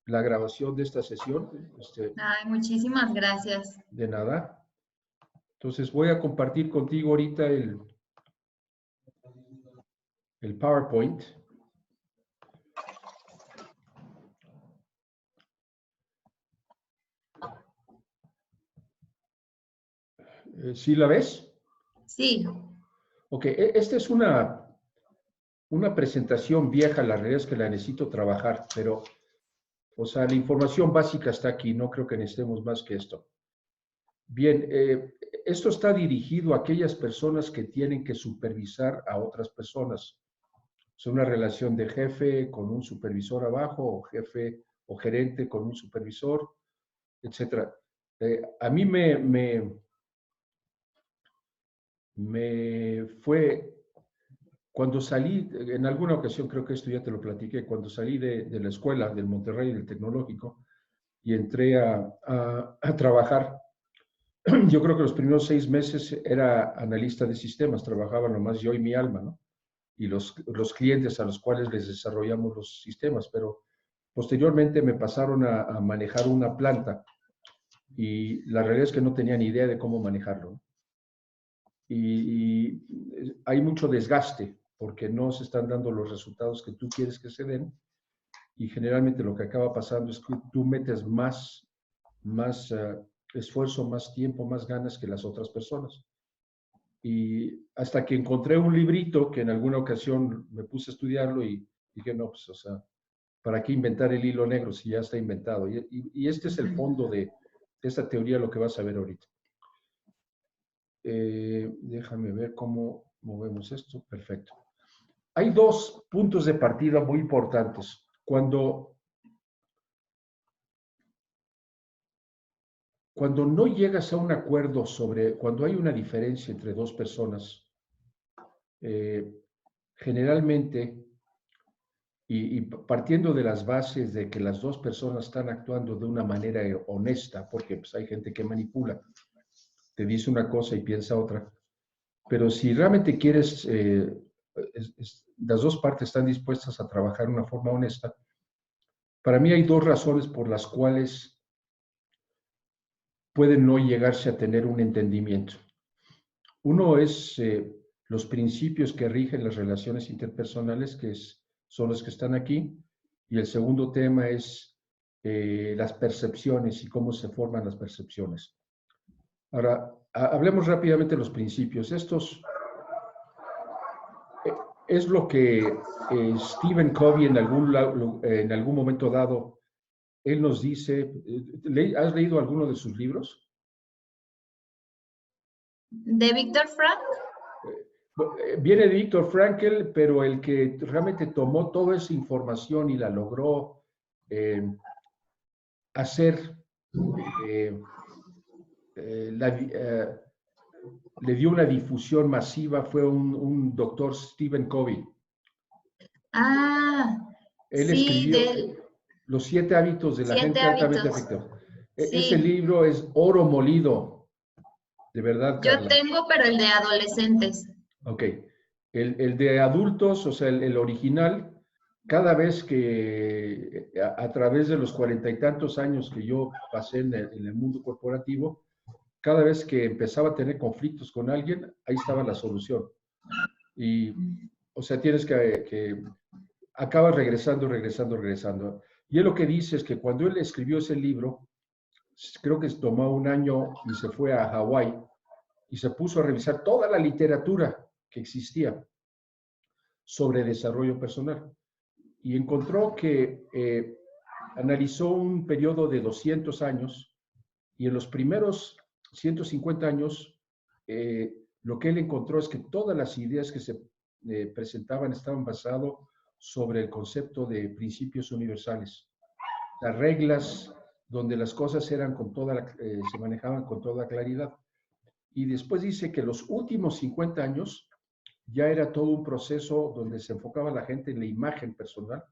la grabación de esta sesión. Ay, muchísimas gracias. De nada. Entonces voy a compartir contigo ahorita el PowerPoint. ¿Sí la ves? Sí. Ok, esta es una presentación vieja, la realidad es que la necesito trabajar, pero, o sea, la información básica está aquí, no creo que necesitemos más que esto. Bien, esto está dirigido a aquellas personas que tienen que supervisar a otras personas. Es una relación de jefe con un supervisor abajo, o jefe o gerente con un supervisor, etc. A mí me fue, cuando salí, en alguna ocasión creo que esto ya te lo platiqué, cuando salí de la escuela del Monterrey, del Tecnológico, y entré a trabajar, yo creo que los primeros 6 meses era analista de sistemas, trabajaba nomás yo y mi alma, ¿no? Y los clientes a los cuales les desarrollamos los sistemas, pero posteriormente me pasaron a manejar una planta y la realidad es que no tenía ni idea de cómo manejarlo, ¿no? Y hay mucho desgaste porque no se están dando los resultados que tú quieres que se den y generalmente lo que acaba pasando es que tú metes más esfuerzo, más tiempo, más ganas que las otras personas. Y hasta que encontré un librito que en alguna ocasión me puse a estudiarlo y dije, no, pues, o sea, ¿para qué inventar el hilo negro si ya está inventado? Y este es el fondo de esta teoría, lo que vas a ver ahorita. Déjame ver cómo movemos esto. Perfecto. Hay 2 puntos de partida muy importantes. Cuando no llegas a un acuerdo cuando hay una diferencia entre 2 personas, generalmente, y partiendo de las bases de que las 2 personas están actuando de una manera honesta, porque pues, hay gente que manipula, te dice una cosa y piensa otra, pero si realmente quieres, las 2 partes están dispuestas a trabajar de una forma honesta, para mí hay 2 razones por las cuales puede no llegarse a tener un entendimiento. Uno es los principios que rigen las relaciones interpersonales, son los que están aquí, y el segundo tema es las percepciones y cómo se forman las percepciones. Ahora, hablemos rápidamente de los principios. Estos es lo que Stephen Covey en algún momento dado, él nos dice, ¿has leído alguno de sus libros? ¿De Víctor Frank? Viene de Viktor Frankl, pero el que realmente tomó toda esa información y la logró hacer, le dio una difusión masiva, fue un doctor Stephen Covey. Ah, Él sí, escribió Los 7 hábitos de la gente altamente efectiva. Sí. Ese libro es oro molido, de verdad, Carla. Yo tengo, pero el de adolescentes. Ok. El de adultos, o sea, el original, cada vez que a través de los 40 y tantos años que yo pasé en el mundo corporativo, cada vez que empezaba a tener conflictos con alguien, ahí estaba la solución. Y, o sea, tienes que acabas regresando. Y él lo que dice es que cuando él escribió ese libro, creo que tomó un año y se fue a Hawái y se puso a revisar toda la literatura que existía sobre desarrollo personal. Y encontró que analizó un periodo de 200 años y en los primeros 150 años lo que él encontró es que todas las ideas que se presentaban estaban basadas sobre el concepto de principios universales, las reglas donde las cosas eran se manejaban con toda claridad. Y después dice que los últimos 50 años ya era todo un proceso donde se enfocaba la gente en la imagen personal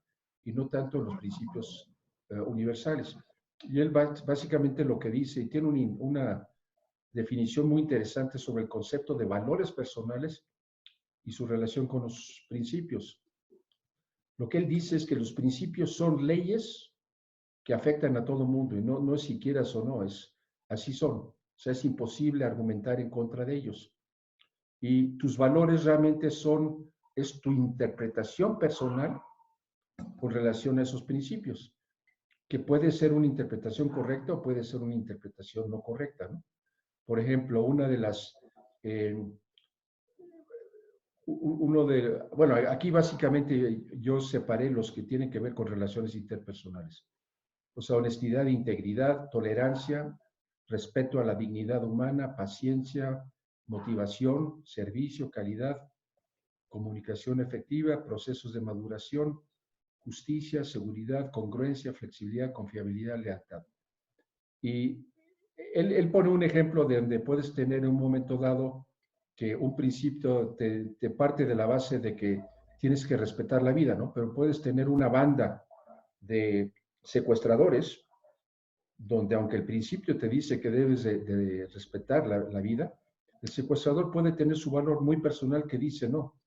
y no tanto en los principios universales. Y él básicamente lo que dice, y tiene una definición muy interesante sobre el concepto de valores personales y su relación con los principios. Lo que él dice es que los principios son leyes que afectan a todo el mundo, y no es si quieras o no, así son. O sea, es imposible argumentar en contra de ellos. Y tus valores realmente es tu interpretación personal con relación a esos principios, que puede ser una interpretación correcta o puede ser una interpretación no correcta, ¿no? Por ejemplo, eh, bueno, aquí básicamente yo separé los que tienen que ver con relaciones interpersonales. O sea, honestidad, integridad, tolerancia, respeto a la dignidad humana, paciencia, motivación, servicio, calidad, comunicación efectiva, procesos de maduración, justicia, seguridad, congruencia, flexibilidad, confiabilidad, lealtad. Y él pone un ejemplo de donde puedes tener en un momento dado que un principio te parte de la base de que tienes que respetar la vida, ¿no? Pero puedes tener una banda de secuestradores donde aunque el principio te dice que debes de respetar la vida, el secuestrador puede tener su valor muy personal que dice, no,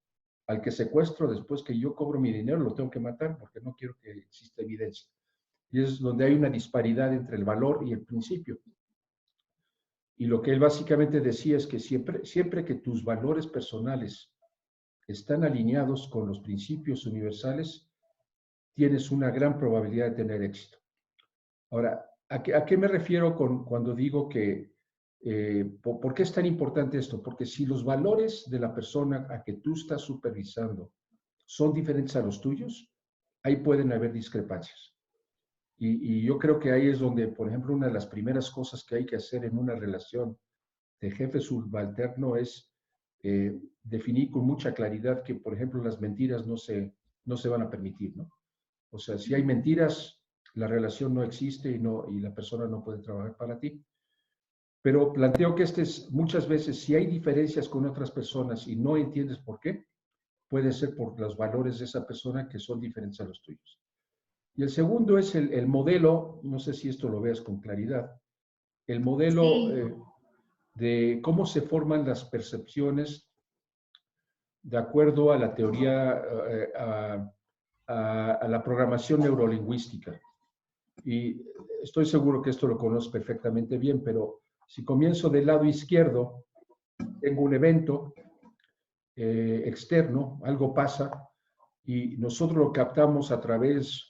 al que secuestro después que yo cobro mi dinero lo tengo que matar porque no quiero que exista evidencia. Y es donde hay una disparidad entre el valor y el principio. Y lo que él básicamente decía es que siempre que tus valores personales están alineados con los principios universales, tienes una gran probabilidad de tener éxito. Ahora, ¿a qué me refiero cuando digo que, ¿por qué es tan importante esto? Porque si los valores de la persona a que tú estás supervisando son diferentes a los tuyos, ahí pueden haber discrepancias. Y yo creo que ahí es donde, por ejemplo, una de las primeras cosas que hay que hacer en una relación de jefe subalterno es definir con mucha claridad que, por ejemplo, las mentiras no se van a permitir, ¿no? O sea, si hay mentiras, la relación no existe y la persona no puede trabajar para ti. Pero planteo que muchas veces, si hay diferencias con otras personas y no entiendes por qué, puede ser por los valores de esa persona que son diferentes a los tuyos. Y el segundo es el modelo, no sé si esto lo veas con claridad, el modelo Sí. de cómo se forman las percepciones de acuerdo a la teoría, a la programación neurolingüística. Y estoy seguro que esto lo conoces perfectamente bien, pero si comienzo del lado izquierdo, tengo un evento externo, algo pasa, y nosotros lo captamos a través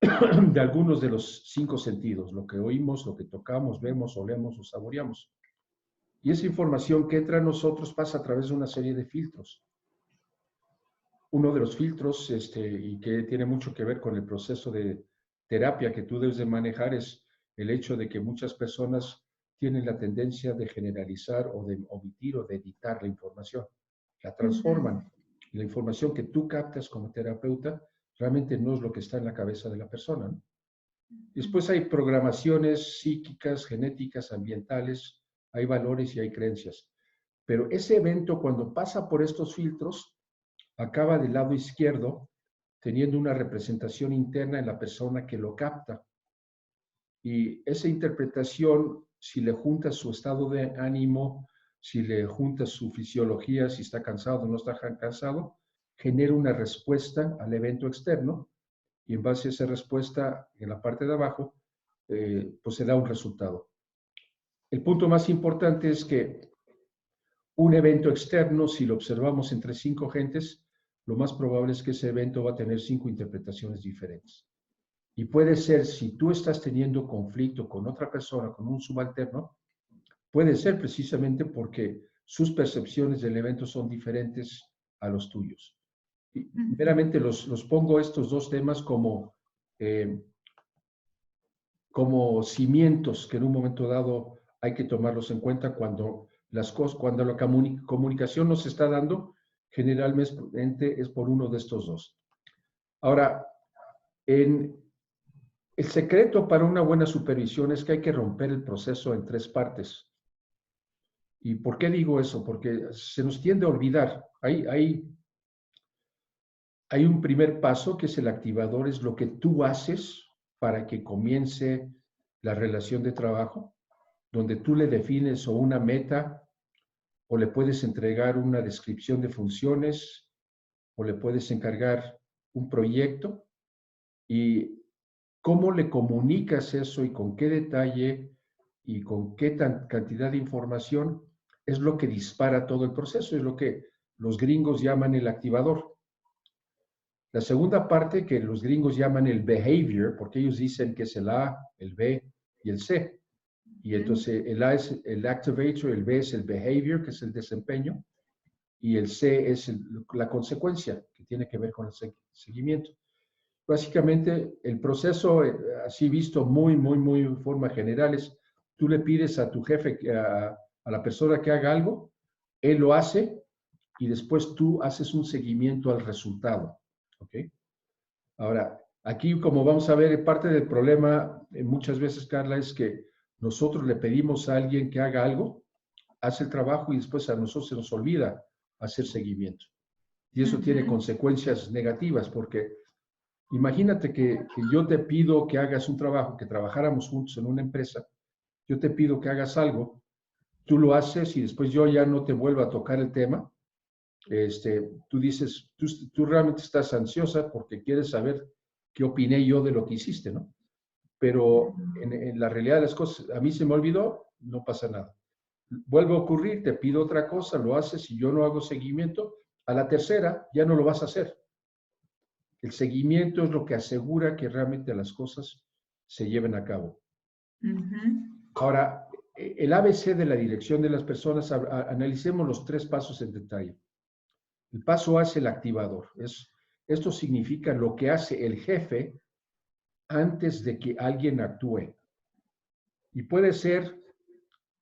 de algunos de los 5 sentidos, lo que oímos, lo que tocamos, vemos, olemos o saboreamos. Y esa información que entra a nosotros pasa a través de una serie de filtros. Uno de los filtros, y que tiene mucho que ver con el proceso de terapia que tú debes de manejar, es el hecho de que muchas personas tienen la tendencia de generalizar o de omitir o de editar la información. La transforman. La información que tú captas como terapeuta realmente no es lo que está en la cabeza de la persona, ¿no? Después hay programaciones psíquicas, genéticas, ambientales, hay valores y hay creencias. Pero ese evento, cuando pasa por estos filtros, acaba del lado izquierdo teniendo una representación interna en la persona que lo capta. Y esa interpretación, si le juntas su estado de ánimo, si le juntas su fisiología, si está cansado o no está cansado, genera una respuesta al evento externo y en base a esa respuesta, en la parte de abajo, pues se da un resultado. El punto más importante es que un evento externo, si lo observamos entre 5 gentes, lo más probable es que ese evento va a tener 5 interpretaciones diferentes. Y puede ser, si tú estás teniendo conflicto con otra persona, con un subalterno, puede ser precisamente porque sus percepciones del evento son diferentes a los tuyos. Y meramente los pongo estos dos temas como cimientos que en un momento dado hay que tomarlos en cuenta cuando cuando la comunicación nos está dando, generalmente es por uno de estos dos. Ahora, el secreto para una buena supervisión es que hay que romper el proceso en 3 partes. ¿Y por qué digo eso? Porque se nos tiende a olvidar. Hay un primer paso que es el activador, es lo que tú haces para que comience la relación de trabajo, donde tú le defines o una meta, o le puedes entregar una descripción de funciones, o le puedes encargar un proyecto, y cómo le comunicas eso y con qué detalle y con qué cantidad de información es lo que dispara todo el proceso, es lo que los gringos llaman el activador. La segunda parte que los gringos llaman el behavior, porque ellos dicen que es el A, el B y el C. Y entonces el A es el activator, el B es el behavior, que es el desempeño, y el C es la consecuencia, que tiene que ver con el seguimiento. Básicamente, el proceso, así visto muy en forma generales, tú le pides a tu jefe, a la persona que haga algo, él lo hace y después tú haces un seguimiento al resultado. ¿Ok? Ahora, aquí como vamos a ver, parte del problema muchas veces, Carla, es que nosotros le pedimos a alguien que haga algo, hace el trabajo y después a nosotros se nos olvida hacer seguimiento. Y eso tiene consecuencias negativas porque imagínate que yo te pido que hagas un trabajo, que trabajáramos juntos en una empresa, yo te pido que hagas algo, tú lo haces y después yo ya no te vuelvo a tocar el tema. Tú dices, tú realmente estás ansiosa porque quieres saber qué opiné yo de lo que hiciste, ¿no? Pero en la realidad de las cosas, a mí se me olvidó, no pasa nada. Vuelve a ocurrir, te pido otra cosa, lo haces y yo no hago seguimiento, a la tercera ya no lo vas a hacer. El seguimiento es lo que asegura que realmente las cosas se lleven a cabo. Ahora, el ABC de la dirección de las personas, analicemos los 3 pasos en detalle. El paso A es el activador. Esto significa lo que hace el jefe antes de que alguien actúe. Y puede ser,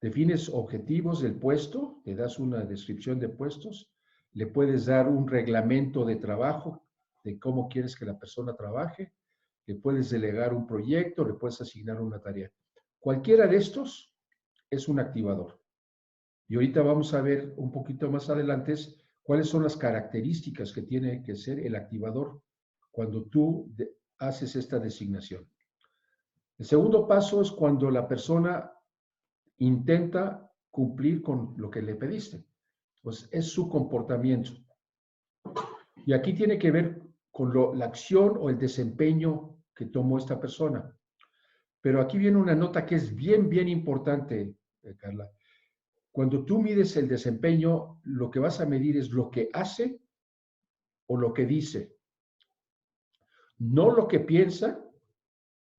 defines objetivos del puesto, le das una descripción de puestos, le puedes dar un reglamento de trabajo, de cómo quieres que la persona trabaje, le puedes delegar un proyecto, le puedes asignar una tarea. Cualquiera de estos es un activador. Y ahorita vamos a ver un poquito más adelante cuáles son las características que tiene que ser el activador cuando tú haces esta designación. El segundo paso es cuando la persona intenta cumplir con lo que le pediste. Pues es su comportamiento. Y aquí tiene que ver con la acción o el desempeño que tomó esta persona. Pero aquí viene una nota que es bien importante, Carla. Cuando tú mides el desempeño, lo que vas a medir es lo que hace o lo que dice. No lo que piensa,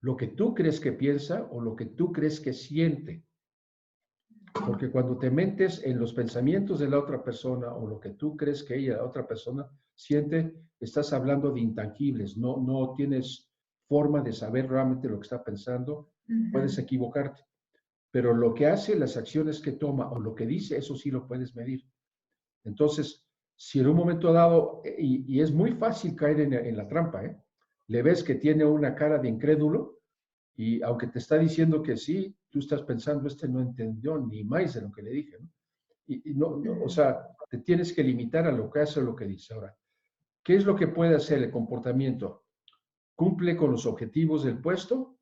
lo que tú crees que piensa o lo que tú crees que siente. Porque cuando te metes en los pensamientos de la otra persona o lo que tú crees que ella, la otra persona, siente, estás hablando de intangibles, no tienes forma de saber realmente lo que está pensando, puedes equivocarte. Pero lo que hace, las acciones que toma o lo que dice, eso sí lo puedes medir. Entonces, si en un momento dado, y es muy fácil caer en la trampa, le ves que tiene una cara de incrédulo y aunque te está diciendo que sí, tú estás pensando, no entendió ni más de lo que le dije, ¿no? Y no, o sea, te tienes que limitar a lo que hace o lo que dice. Ahora, ¿qué es lo que puede hacer el comportamiento? ¿Cumple con los objetivos del puesto?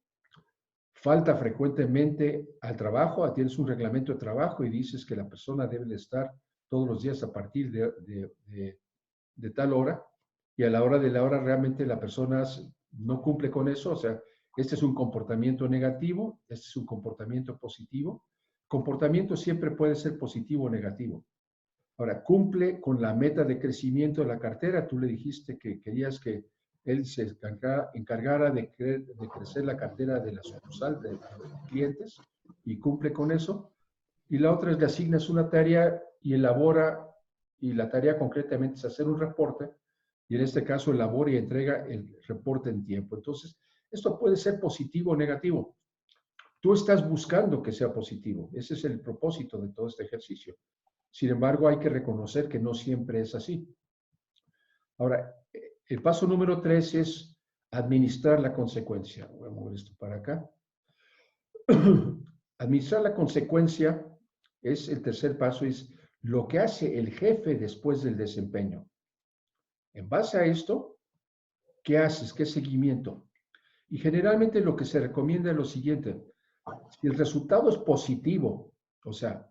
¿Falta frecuentemente al trabajo? Tienes un reglamento de trabajo y dices que la persona debe de estar todos los días a partir de tal hora, y a la hora de la hora realmente la persona no cumple con eso. O sea, este es un comportamiento negativo, este es un comportamiento positivo. Comportamiento siempre puede ser positivo o negativo. Ahora, cumple con la meta de crecimiento de la cartera. Tú le dijiste que querías que él se encargara de crecer la cartera de la sucursal de clientes y cumple con eso. Y la otra es le asignas una tarea y elabora, y la tarea concretamente es hacer un reporte, y en este caso elabora y entrega el reporte en tiempo. Entonces, esto puede ser positivo o negativo. Tú estás buscando que sea positivo. Ese es el propósito de todo este ejercicio. Sin embargo, hay que reconocer que no siempre es así. Ahora, el paso número 3 es administrar la consecuencia. Voy a mover esto para acá. Administrar la consecuencia es el tercer paso, es lo que hace el jefe después del desempeño. En base a esto, ¿qué haces? ¿Qué seguimiento? Y generalmente lo que se recomienda es lo siguiente. Si el resultado es positivo, o sea,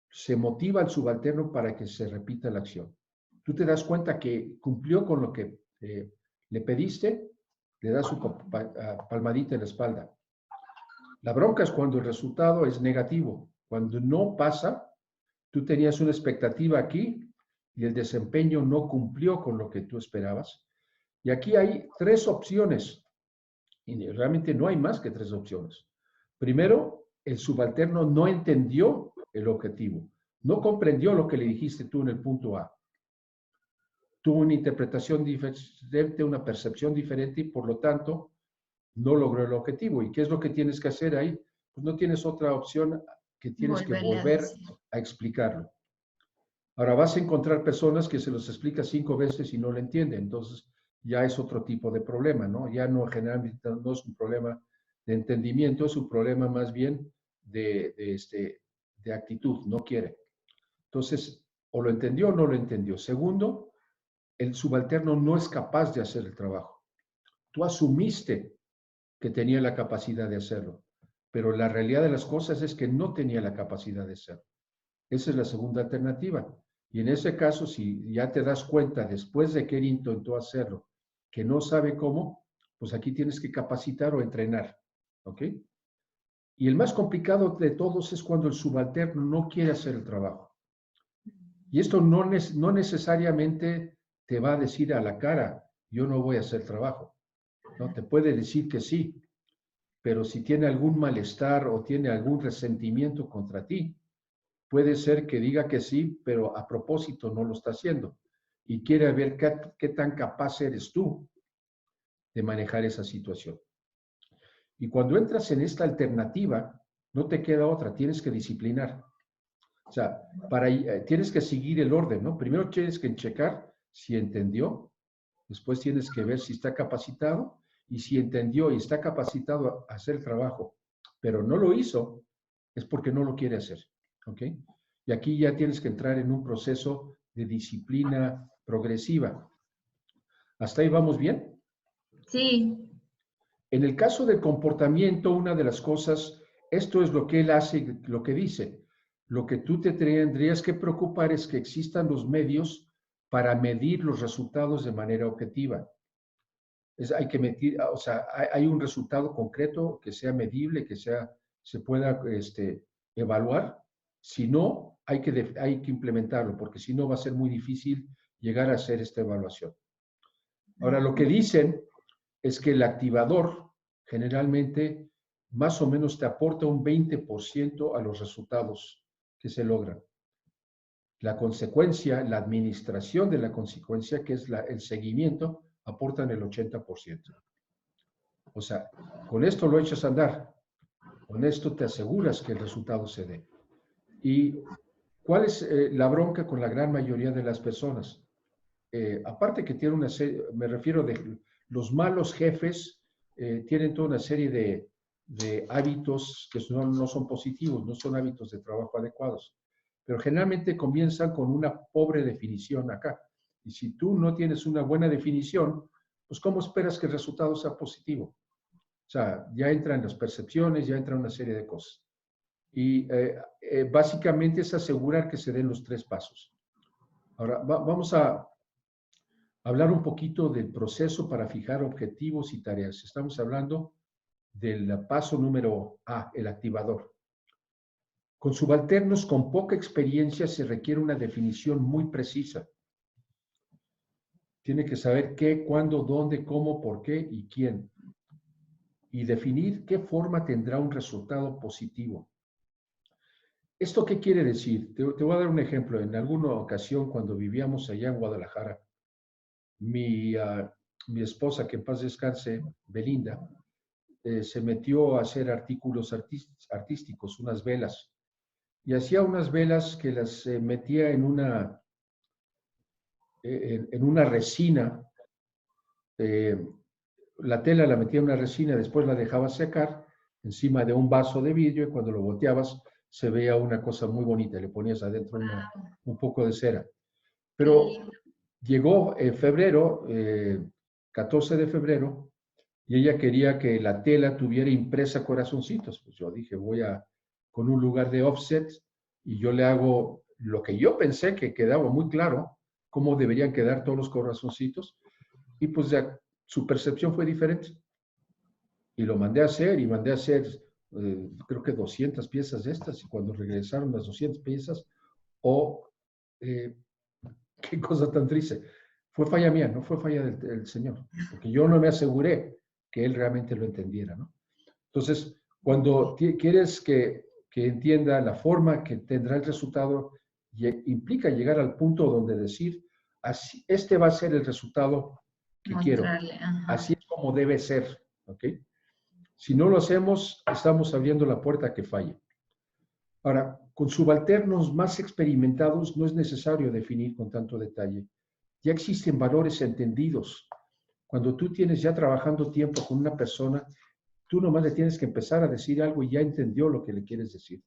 se motiva al subalterno para que se repita la acción. Tú te das cuenta que cumplió con lo que le pediste, le da su palmadita en la espalda. La bronca es cuando el resultado es negativo. Cuando no pasa, tú tenías una expectativa aquí y el desempeño no cumplió con lo que tú esperabas. Y aquí hay tres opciones. Y realmente no hay más que tres opciones. Primero, el subalterno no entendió el objetivo. No comprendió lo que le dijiste tú en el punto A. Tuvo una interpretación diferente, una percepción diferente y por lo tanto no logró el objetivo. ¿Y qué es lo que tienes que hacer ahí? Pues no tienes otra opción que tienes que Volverle a volver decir. a explicarlo. Ahora vas a encontrar personas que se los explica 5 veces y no lo entienden. Entonces ya es otro tipo de problema, ¿no? Ya no generalmente no es un problema de entendimiento, es un problema más bien de actitud, no quiere. Entonces, o lo entendió o no lo entendió. Segundo, el subalterno no es capaz de hacer el trabajo. Tú asumiste que tenía la capacidad de hacerlo, pero la realidad de las cosas es que no tenía la capacidad de hacerlo. Esa es la segunda alternativa. Y en ese caso, si ya te das cuenta después de que él intentó hacerlo, que no sabe cómo, pues aquí tienes que capacitar o entrenar. ¿Ok? Y el más complicado de todos es cuando el subalterno no quiere hacer el trabajo. Y esto no necesariamente te va a decir a la cara, yo no voy a hacer trabajo. ¿No? Te puede decir que sí, pero si tiene algún malestar o tiene algún resentimiento contra ti, puede ser que diga que sí, pero a propósito no lo está haciendo. Y quiere ver qué tan capaz eres tú de manejar esa situación. Y cuando entras en esta alternativa, no te queda otra, tienes que disciplinar. O sea, tienes que seguir el orden, ¿no? Primero tienes que checar si entendió, después tienes que ver si está capacitado, y si entendió y está capacitado a hacer el trabajo, pero no lo hizo, es porque no lo quiere hacer, ¿ok? Y aquí ya tienes que entrar en un proceso de disciplina progresiva. ¿Hasta ahí vamos bien? Sí, En el caso del comportamiento, una de las cosas, esto es lo que él hace, lo que dice. Lo que tú te tendrías que preocupar es que existan los medios para medir los resultados de manera objetiva. Hay que medir, o sea, hay un resultado concreto que sea medible, que se pueda evaluar. Si no, hay que implementarlo, porque si no va a ser muy difícil llegar a hacer esta evaluación. Ahora, lo que dicen es que el activador generalmente más o menos te aporta un 20% a los resultados que se logran. La consecuencia, la administración de la consecuencia, que es el seguimiento, aportan el 80%. O sea, con esto lo echas a andar, con esto te aseguras que el resultado se dé. ¿Y cuál es la bronca con la gran mayoría de las personas? Aparte que tiene una serie, me refiero de los malos jefes, tienen toda una serie de hábitos que no son positivos, no son hábitos de trabajo adecuados, pero generalmente comienzan con una pobre definición acá. Y si tú no tienes una buena definición, pues ¿cómo esperas que el resultado sea positivo? O sea, ya entran las percepciones, ya entra una serie de cosas. Y básicamente es asegurar que se den los 3 pasos. Ahora, vamos a hablar un poquito del proceso para fijar objetivos y tareas. Estamos hablando del paso número A, el activador. Con subalternos con poca experiencia se requiere una definición muy precisa. Tiene que saber qué, cuándo, dónde, cómo, por qué y quién. Y definir qué forma tendrá un resultado positivo. ¿Esto qué quiere decir? Te voy a dar un ejemplo. En alguna ocasión, cuando vivíamos allá en Guadalajara, mi esposa, que en paz descanse, Belinda, se metió a hacer artículos artísticos, unas velas. Y hacía unas velas que las metía en una resina. La tela la metía en una resina, después la dejaba secar encima de un vaso de vidrio y cuando lo volteabas se veía una cosa muy bonita. Le ponías adentro un poco de cera. Pero llegó en febrero, 14 de febrero, y ella quería que la tela tuviera impresa corazoncitos. Pues yo dije, con un lugar de offset y yo le hago lo que yo pensé que quedaba muy claro, cómo deberían quedar todos los corazoncitos. Y pues ya su percepción fue diferente. Y lo mandé a hacer y mandé a hacer, creo que 200 piezas de estas. Y cuando regresaron las 200 piezas, qué cosa tan triste. Fue falla mía, no fue falla del Señor, porque yo no me aseguré que Él realmente lo entendiera, ¿no? Entonces, cuando quieres que entienda la forma que tendrá el resultado, implica llegar al punto donde decir, así, este va a ser el resultado que quiero. Así es como debe ser, ¿ok? Si no lo hacemos, estamos abriendo la puerta a que falle. Ahora, con subalternos más experimentados no es necesario definir con tanto detalle. Ya existen valores entendidos. Cuando tú tienes ya trabajando tiempo con una persona, tú nomás le tienes que empezar a decir algo y ya entendió lo que le quieres decir.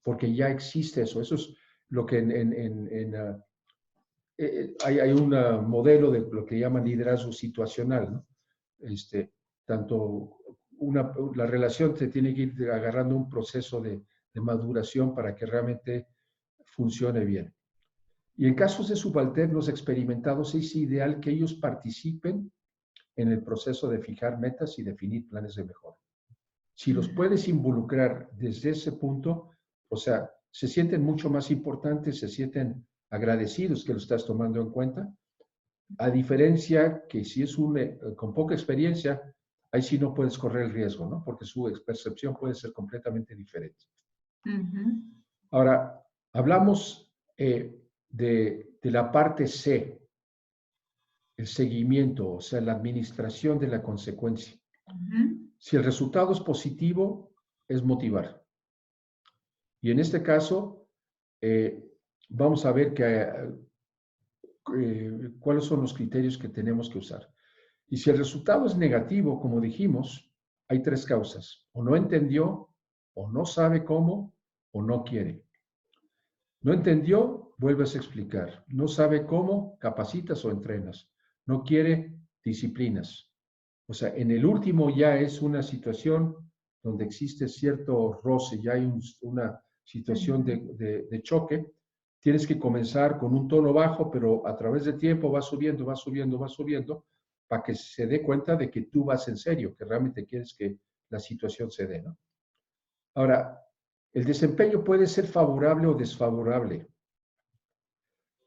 Porque ya existe eso. Eso es lo que hay un modelo de lo que llaman liderazgo situacional, ¿no? La relación se tiene que ir agarrando un proceso de maduración para que realmente funcione bien. Y en casos de subalternos experimentados es ideal que ellos participen en el proceso de fijar metas y definir planes de mejora. Si los puedes involucrar desde ese punto, o sea, se sienten mucho más importantes, se sienten agradecidos que lo estás tomando en cuenta, a diferencia que si es con poca experiencia, ahí sí no puedes correr el riesgo, ¿no? Porque su percepción puede ser completamente diferente. Ahora, hablamos de la parte C, el seguimiento, o sea, la administración de la consecuencia. Si el resultado es positivo, es motivar. Y en este caso, vamos a ver cuáles son los criterios que tenemos que usar. Y si el resultado es negativo, como dijimos, hay 3 causas. O no entendió, o no sabe cómo, o no quiere. No entendió, vuelves a explicar. No sabe cómo, capacitas o entrenas. No quiere, disciplinas. O sea, en el último ya es una situación donde existe cierto roce, ya hay una situación de choque. Tienes que comenzar con un tono bajo, pero a través del tiempo va subiendo, va subiendo, va subiendo, para que se dé cuenta de que tú vas en serio, que realmente quieres que la situación se dé, ¿no? Ahora, el desempeño puede ser favorable o desfavorable.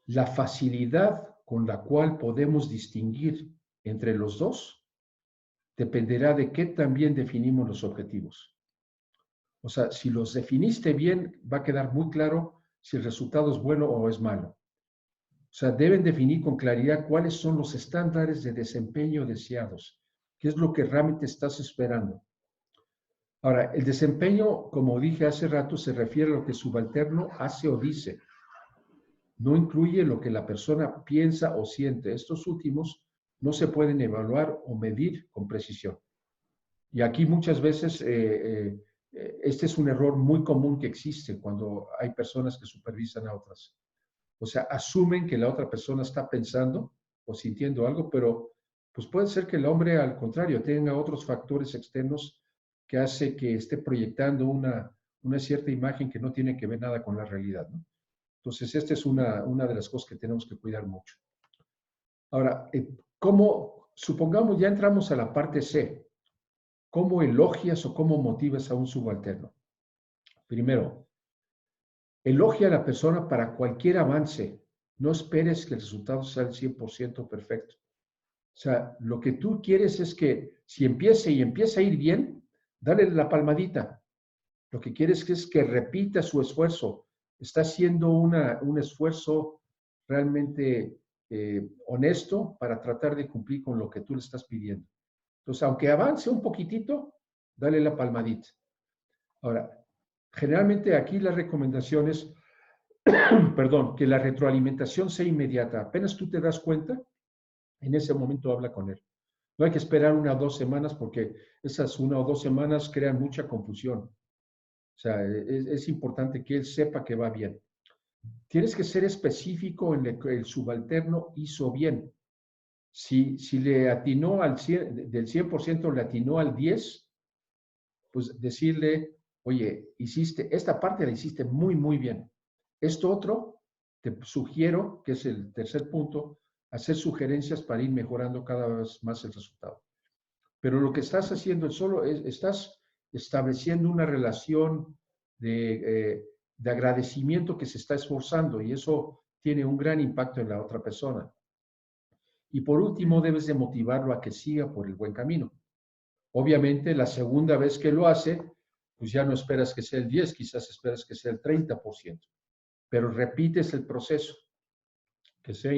La facilidad con la cual podemos distinguir entre los dos dependerá de qué también definimos los objetivos. O sea, si los definiste bien, va a quedar muy claro si el resultado es bueno o es malo. O sea, deben definir con claridad cuáles son los estándares de desempeño deseados, qué es lo que realmente estás esperando. Ahora, el desempeño, como dije hace rato, se refiere a lo que el subalterno hace o dice. No incluye lo que la persona piensa o siente. Estos últimos no se pueden evaluar o medir con precisión. Y aquí muchas veces este es un error muy común que existe cuando hay personas que supervisan a otras. O sea, asumen que la otra persona está pensando o sintiendo algo, pero pues puede ser que el hombre, al contrario, tenga otros factores externos que hace que esté proyectando una cierta imagen que no tiene que ver nada con la realidad, ¿no? Entonces, esta es una de las cosas que tenemos que cuidar mucho. Ahora, supongamos ya entramos a la parte C, ¿cómo elogias o cómo motivas a un subalterno? Primero, elogia a la persona para cualquier avance. No esperes que el resultado sea el 100% perfecto. O sea, lo que tú quieres es que si empieza a ir bien, dale la palmadita. Lo que quieres es que repita su esfuerzo. Está haciendo un esfuerzo realmente honesto para tratar de cumplir con lo que tú le estás pidiendo. Entonces, aunque avance un poquitito, dale la palmadita. Ahora, generalmente aquí la recomendación es, perdón, que la retroalimentación sea inmediata. Apenas tú te das cuenta, en ese momento habla con él. No hay que esperar 1 o 2 semanas porque esas 1 o 2 semanas crean mucha confusión. O sea, es importante que él sepa que va bien. Tienes que ser específico en lo que el subalterno hizo bien. Si le atinó del 100% le atinó al 10%, pues decirle, oye, esta parte la hiciste muy, muy bien. Esto otro, te sugiero, que es el tercer punto, hacer sugerencias para ir mejorando cada vez más el resultado. Pero lo que estás haciendo estás estableciendo una relación de agradecimiento que se está esforzando y eso tiene un gran impacto en la otra persona. Y por último, debes de motivarlo a que siga por el buen camino. Obviamente, la segunda vez que lo hace, pues ya no esperas que sea el 10, quizás esperas que sea el 30%, pero repites el proceso, que sea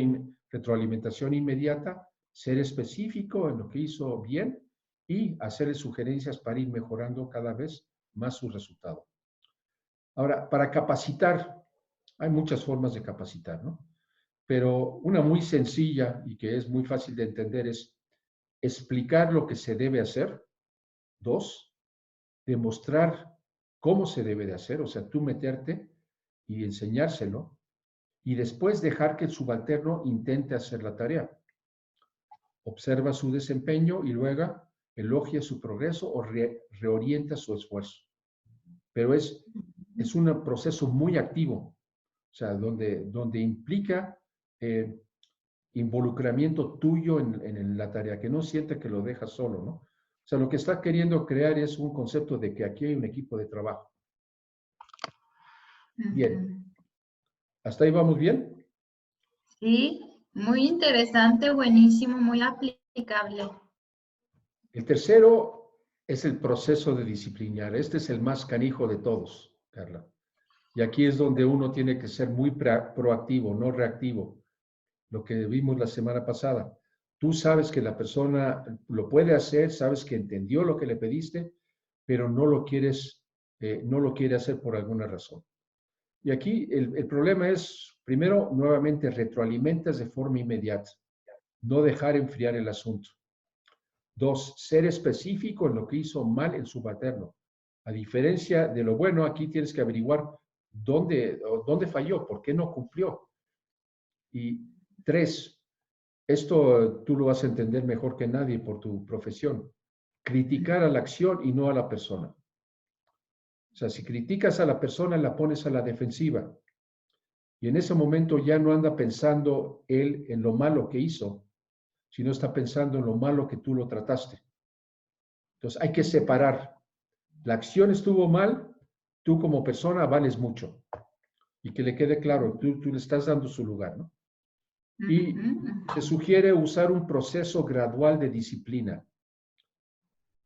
retroalimentación inmediata, ser específico en lo que hizo bien y hacerle sugerencias para ir mejorando cada vez más su resultado. Ahora, para capacitar, hay muchas formas de capacitar, ¿no? Pero una muy sencilla y que es muy fácil de entender es explicar lo que se debe hacer. 2, demostrar cómo se debe de hacer, o sea, tú meterte y enseñárselo, y después dejar que el subalterno intente hacer la tarea. Observa su desempeño y luego elogia su progreso o reorienta su esfuerzo. Pero es un proceso muy activo, o sea, donde implica involucramiento tuyo en la tarea, que no siente que lo dejas solo, ¿no? O sea, lo que está queriendo crear es un concepto de que aquí hay un equipo de trabajo. Bien. ¿Hasta ahí vamos bien? Sí, muy interesante, buenísimo, muy aplicable. El tercero es el proceso de disciplinar. Este es el más canijo de todos, Carla. Y aquí es donde uno tiene que ser muy proactivo, no reactivo. Lo que vimos la semana pasada. Tú sabes que la persona lo puede hacer, sabes que entendió lo que le pediste, pero no lo quiere hacer por alguna razón. Y aquí el problema es, primero, nuevamente, retroalimentas de forma inmediata, no dejar enfriar el asunto. 2, ser específico en lo que hizo mal el subalterno. A diferencia de lo bueno, aquí tienes que averiguar dónde falló, por qué no cumplió. Y 3, esto tú lo vas a entender mejor que nadie por tu profesión, criticar a la acción y no a la persona. O sea, si criticas a la persona, la pones a la defensiva. Y en ese momento ya no anda pensando él en lo malo que hizo, sino está pensando en lo malo que tú lo trataste. Entonces hay que separar. La acción estuvo mal, tú como persona vales mucho. Y que le quede claro, tú le estás dando su lugar, ¿no? Y se sugiere usar un proceso gradual de disciplina.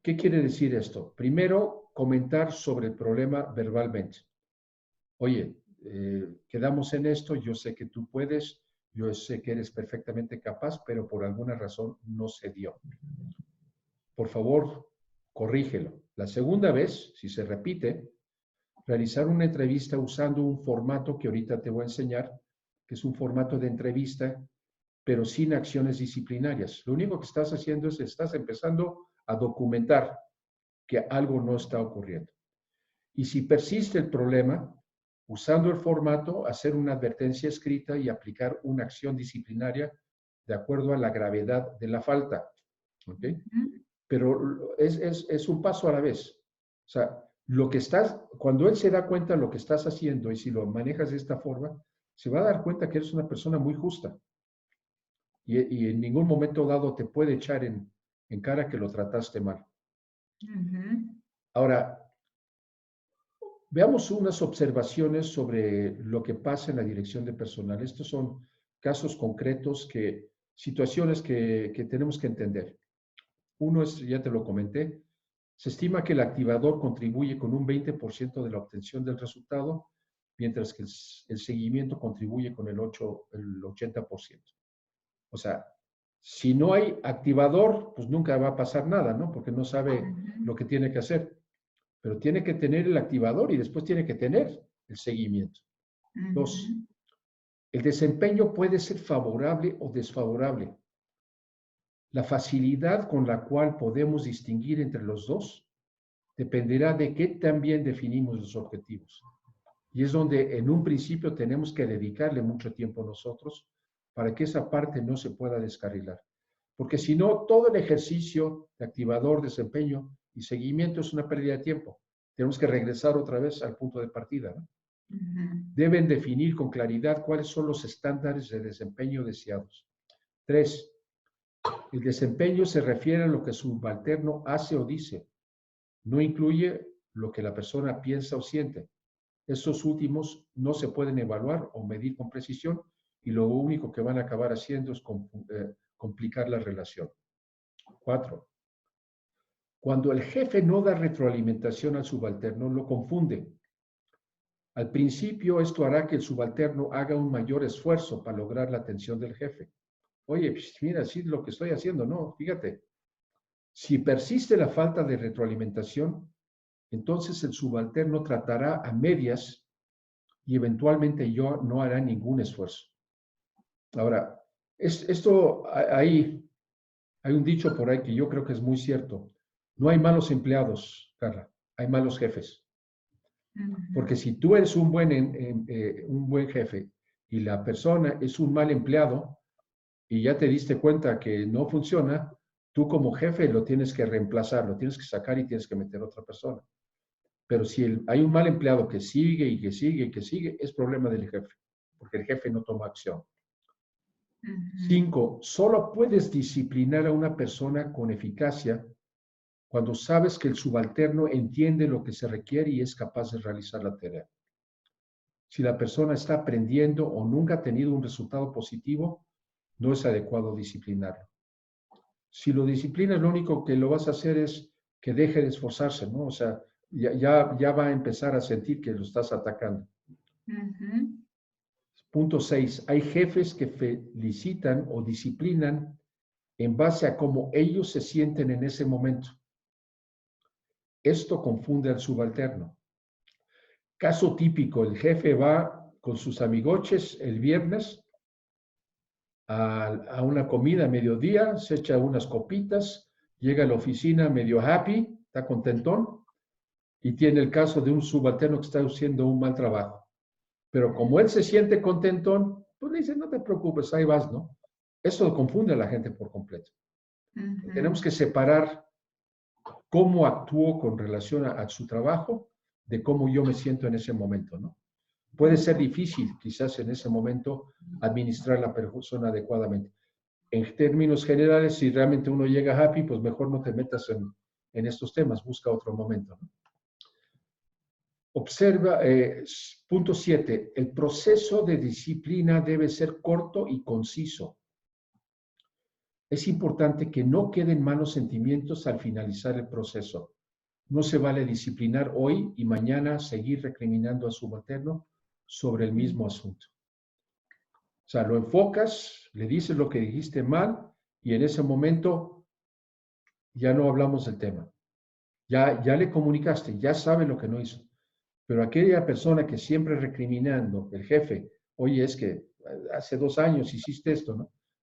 ¿Qué quiere decir esto? Primero, comentar sobre el problema verbalmente. Oye, quedamos en esto, yo sé que tú puedes, yo sé que eres perfectamente capaz, pero por alguna razón no se dio. Por favor, corrígelo. La segunda vez, si se repite, realizar una entrevista usando un formato que ahorita te voy a enseñar, que es un formato de entrevista, pero sin acciones disciplinarias. Lo único que estás haciendo es, estás empezando a documentar que algo no está ocurriendo. Y si persiste el problema, usando el formato, hacer una advertencia escrita y aplicar una acción disciplinaria de acuerdo a la gravedad de la falta. ¿Ok? Pero es un paso a la vez. O sea, cuando él se da cuenta de lo que estás haciendo y si lo manejas de esta forma, se va a dar cuenta que eres una persona muy justa. Y en ningún momento dado te puede echar en cara que lo trataste mal. Ahora, veamos unas observaciones sobre lo que pasa en la dirección de personal. Estos son casos concretos, situaciones que tenemos que entender. Uno es, ya te lo comenté, se estima que el activador contribuye con un 20% de la obtención del resultado, mientras que el seguimiento contribuye con el 80%. O sea, si no hay activador, pues nunca va a pasar nada, ¿no? Porque no sabe lo que tiene que hacer. Pero tiene que tener el activador y después tiene que tener el seguimiento. 2, el desempeño puede ser favorable o desfavorable. La facilidad con la cual podemos distinguir entre los dos dependerá de qué tan bien definimos los objetivos. Y es donde en un principio tenemos que dedicarle mucho tiempo nosotros para que esa parte no se pueda descarrilar. Porque si no, todo el ejercicio de activador, desempeño y seguimiento es una pérdida de tiempo. Tenemos que regresar otra vez al punto de partida, ¿no? Deben definir con claridad cuáles son los estándares de desempeño deseados. 3. El desempeño se refiere a lo que su subalterno hace o dice. No incluye lo que la persona piensa o siente. Estos últimos no se pueden evaluar o medir con precisión y lo único que van a acabar haciendo es complicar la relación. 4. Cuando el jefe no da retroalimentación al subalterno, lo confunde. Al principio, esto hará que el subalterno haga un mayor esfuerzo para lograr la atención del jefe. Oye, pues mira, sí, lo que estoy haciendo, no, fíjate. Si persiste la falta de retroalimentación, entonces el subalterno tratará a medias y eventualmente no hará ningún esfuerzo. Ahora, hay un dicho por ahí que yo creo que es muy cierto. No hay malos empleados, Carla, hay malos jefes. Porque si tú eres un buen jefe y la persona es un mal empleado y ya te diste cuenta que no funciona, tú como jefe lo tienes que reemplazar, lo tienes que sacar y tienes que meter a otra persona. Pero si hay un mal empleado que sigue y que sigue y que sigue, es problema del jefe, porque el jefe no toma acción. 5. Solo puedes disciplinar a una persona con eficacia cuando sabes que el subalterno entiende lo que se requiere y es capaz de realizar la tarea. Si la persona está aprendiendo o nunca ha tenido un resultado positivo, no es adecuado disciplinarlo. Si lo disciplinas, lo único que lo vas a hacer es que deje de esforzarse, ¿no? O sea, ya va a empezar a sentir que lo estás atacando. Punto 6. Hay jefes que felicitan o disciplinan en base a cómo ellos se sienten en ese momento. Esto confunde al subalterno. Caso típico, el jefe va con sus amigoches el viernes a una comida a mediodía, se echa unas copitas, llega a la oficina medio happy, está contentón, y tiene el caso de un subalterno que está haciendo un mal trabajo. Pero como él se siente contentón, pues le dice, no te preocupes, ahí vas, ¿no? Eso confunde a la gente por completo. Tenemos que separar cómo actúo con relación a su trabajo de cómo yo me siento en ese momento, ¿no? Puede ser difícil, quizás en ese momento, administrar la persona adecuadamente. En términos generales, si realmente uno llega happy, pues mejor no te metas en estos temas, busca otro momento, ¿no? Observa, punto 7, el proceso de disciplina debe ser corto y conciso. Es importante que no queden malos sentimientos al finalizar el proceso. No se vale disciplinar hoy y mañana seguir recriminando a su subalterno sobre el mismo asunto. O sea, lo enfocas, le dices lo que dijiste mal y en ese momento ya no hablamos del tema. Ya le comunicaste, ya sabe lo que no hizo. Pero aquella persona que siempre recriminando, el jefe, oye, es que hace 2 años hiciste esto, ¿no?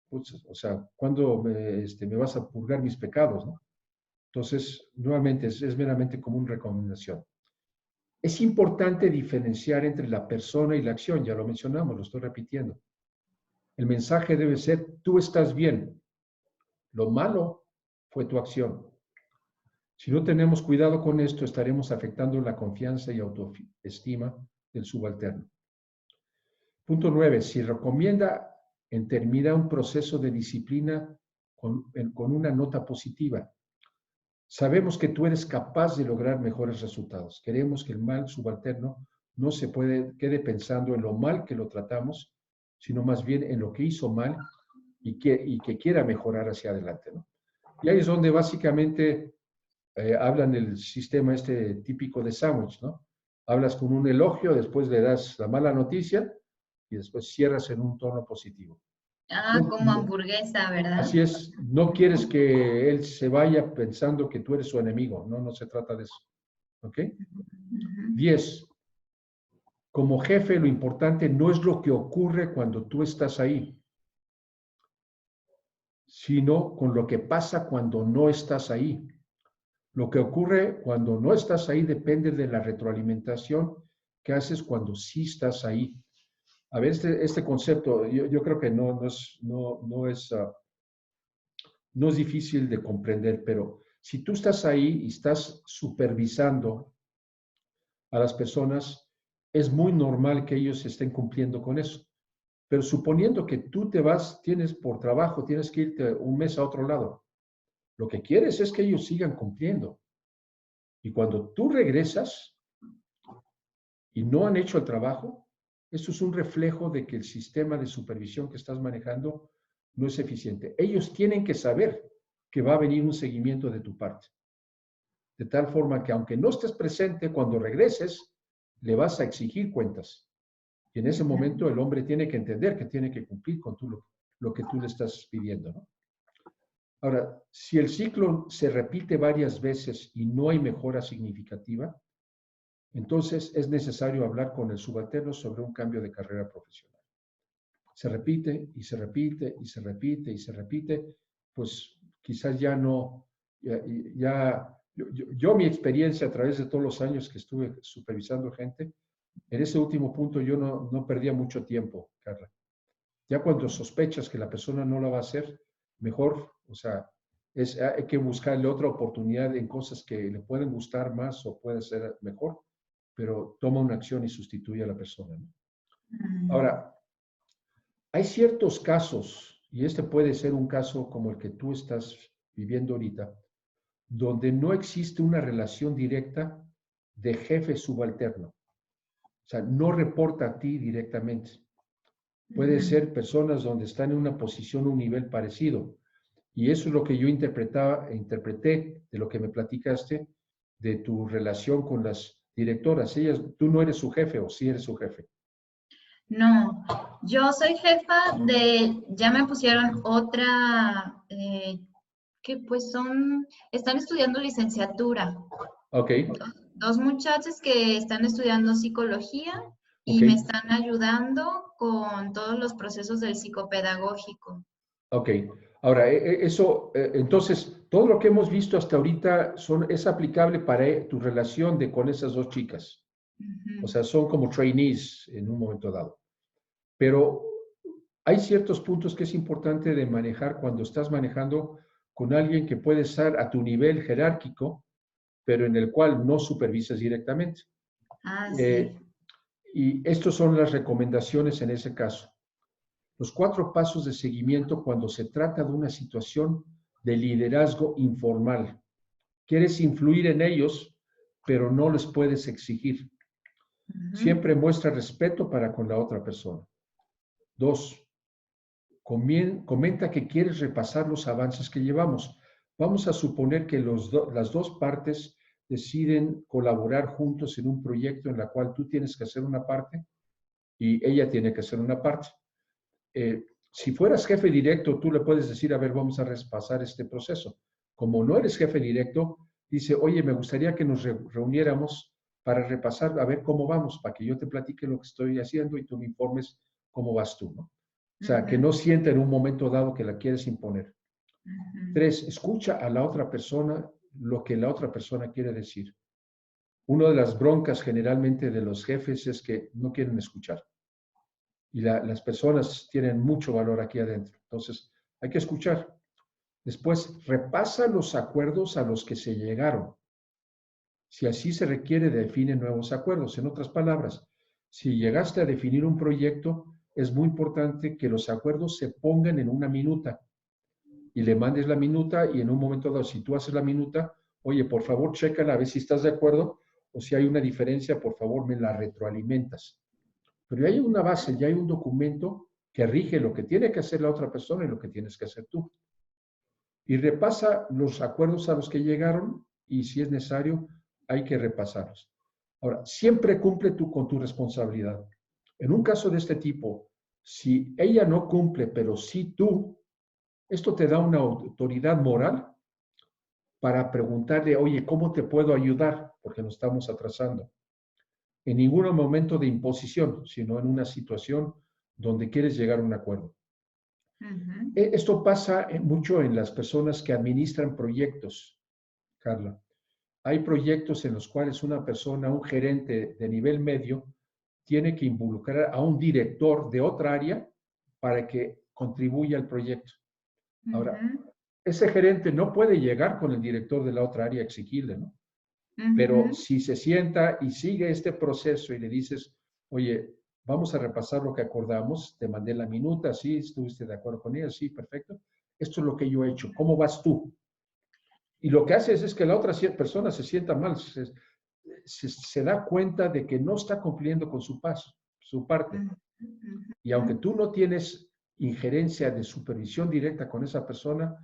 Pues, o sea, ¿cuándo me vas a purgar mis pecados, no? Entonces, nuevamente, es meramente como una recomendación. Es importante diferenciar entre la persona y la acción, ya lo mencionamos, lo estoy repitiendo. El mensaje debe ser, tú estás bien, lo malo fue tu acción. Si no tenemos cuidado con esto, estaremos afectando la confianza y autoestima del subalterno. Punto 9. Si recomienda en terminar un proceso de disciplina con una nota positiva. Sabemos que tú eres capaz de lograr mejores resultados. Queremos que el mal subalterno no se quede pensando en lo mal que lo tratamos, sino más bien en lo que hizo mal y que quiera mejorar hacia adelante, ¿no? Y ahí es donde básicamente hablan del sistema este típico de sándwich, ¿no? Hablas con un elogio, después le das la mala noticia y después cierras en un tono positivo. Como hamburguesa, ¿verdad? Así es, no quieres que él se vaya pensando que tú eres su enemigo, no se trata de eso. ¿Ok? 10. Como jefe, lo importante no es lo que ocurre cuando tú estás ahí, sino con lo que pasa cuando no estás ahí. Lo que ocurre cuando no estás ahí depende de la retroalimentación que haces cuando sí estás ahí. A ver, este concepto, yo creo que no es difícil de comprender, pero si tú estás ahí y estás supervisando a las personas, es muy normal que ellos estén cumpliendo con eso. Pero suponiendo que tú te vas, tienes por trabajo, tienes que irte un mes a otro lado, lo que quieres es que ellos sigan cumpliendo. Y cuando tú regresas y no han hecho el trabajo, eso es un reflejo de que el sistema de supervisión que estás manejando no es eficiente. Ellos tienen que saber que va a venir un seguimiento de tu parte. De tal forma que aunque no estés presente, cuando regreses, le vas a exigir cuentas. Y en ese momento el hombre tiene que entender que tiene que cumplir con lo que tú le estás pidiendo, ¿no? Ahora, si el ciclo se repite varias veces y no hay mejora significativa, entonces es necesario hablar con el subalterno sobre un cambio de carrera profesional. Se repite y se repite y se repite y se repite, pues quizás ya no, yo mi experiencia a través de todos los años que estuve supervisando gente, en ese último punto yo no perdía mucho tiempo, Carla. Ya cuando sospechas que la persona no la va a hacer, mejor, o sea, hay que buscarle otra oportunidad en cosas que le pueden gustar más o puede ser mejor, pero toma una acción y sustituye a la persona, ¿no? Ahora, hay ciertos casos, y este puede ser un caso como el que tú estás viviendo ahorita, donde no existe una relación directa de jefe subalterno. O sea, no reporta a ti directamente. Puede ser personas donde están en una posición, un nivel parecido. Y eso es lo que yo interpreté de lo que me platicaste, de tu relación con las directoras. Tú no eres su jefe o sí eres su jefe. No, yo soy jefa ya me pusieron otra, que pues están estudiando licenciatura. Ok. Dos muchachos que están estudiando psicología y Ok. me están ayudando con todos los procesos del psicopedagógico. Ok. Ahora, entonces, todo lo que hemos visto hasta ahorita es aplicable para tu relación con esas dos chicas. O sea, son como trainees en un momento dado. Pero hay ciertos puntos que es importante de manejar cuando estás manejando con alguien que puede estar a tu nivel jerárquico, pero en el cual no supervisas directamente. Sí. Y estas son las recomendaciones en ese caso. Los 4 pasos de seguimiento cuando se trata de una situación de liderazgo informal. Quieres influir en ellos, pero no les puedes exigir. Siempre muestra respeto para con la otra persona. 2, comenta que quieres repasar los avances que llevamos. Vamos a suponer que las dos partes deciden colaborar juntos en un proyecto en la cual tú tienes que hacer una parte y ella tiene que hacer una parte. Si fueras jefe directo, tú le puedes decir, a ver, vamos a repasar este proceso. Como no eres jefe directo, dice, oye, me gustaría que nos reuniéramos para repasar, a ver cómo vamos, para que yo te platique lo que estoy haciendo y tú me informes cómo vas tú, ¿no? O sea, que no sienta en un momento dado que la quieres imponer. 3, escucha a la otra persona lo que la otra persona quiere decir. Una de las broncas generalmente de los jefes es que no quieren escuchar. Y las personas tienen mucho valor aquí adentro. Entonces, hay que escuchar. Después, repasa los acuerdos a los que se llegaron. Si así se requiere, define nuevos acuerdos. En otras palabras, si llegaste a definir un proyecto, es muy importante que los acuerdos se pongan en una minuta y le mandes la minuta y en un momento dado, si tú haces la minuta, oye, por favor, chécala a ver si estás de acuerdo o si hay una diferencia, por favor, me la retroalimentas. Pero ya hay una base, ya hay un documento que rige lo que tiene que hacer la otra persona y lo que tienes que hacer tú. Y repasa los acuerdos a los que llegaron y si es necesario, hay que repasarlos. Ahora, siempre cumple tú con tu responsabilidad. En un caso de este tipo, si ella no cumple, pero sí tú, esto te da una autoridad moral para preguntarle, oye, ¿cómo te puedo ayudar? Porque nos estamos atrasando. En ningún momento de imposición, sino en una situación donde quieres llegar a un acuerdo. Esto pasa mucho en las personas que administran proyectos, Carla. Hay proyectos en los cuales una persona, un gerente de nivel medio, tiene que involucrar a un director de otra área para que contribuya al proyecto. Ahora, ese gerente no puede llegar con el director de la otra área a exigirle, ¿no? Pero si se sienta y sigue este proceso y le dices, oye, vamos a repasar lo que acordamos, te mandé la minuta, sí, estuviste de acuerdo con ella, sí, perfecto. Esto es lo que yo he hecho, ¿cómo vas tú? Y lo que haces es que la otra persona se sienta mal, se da cuenta de que no está cumpliendo con su parte. Y aunque tú no tienes injerencia de supervisión directa con esa persona,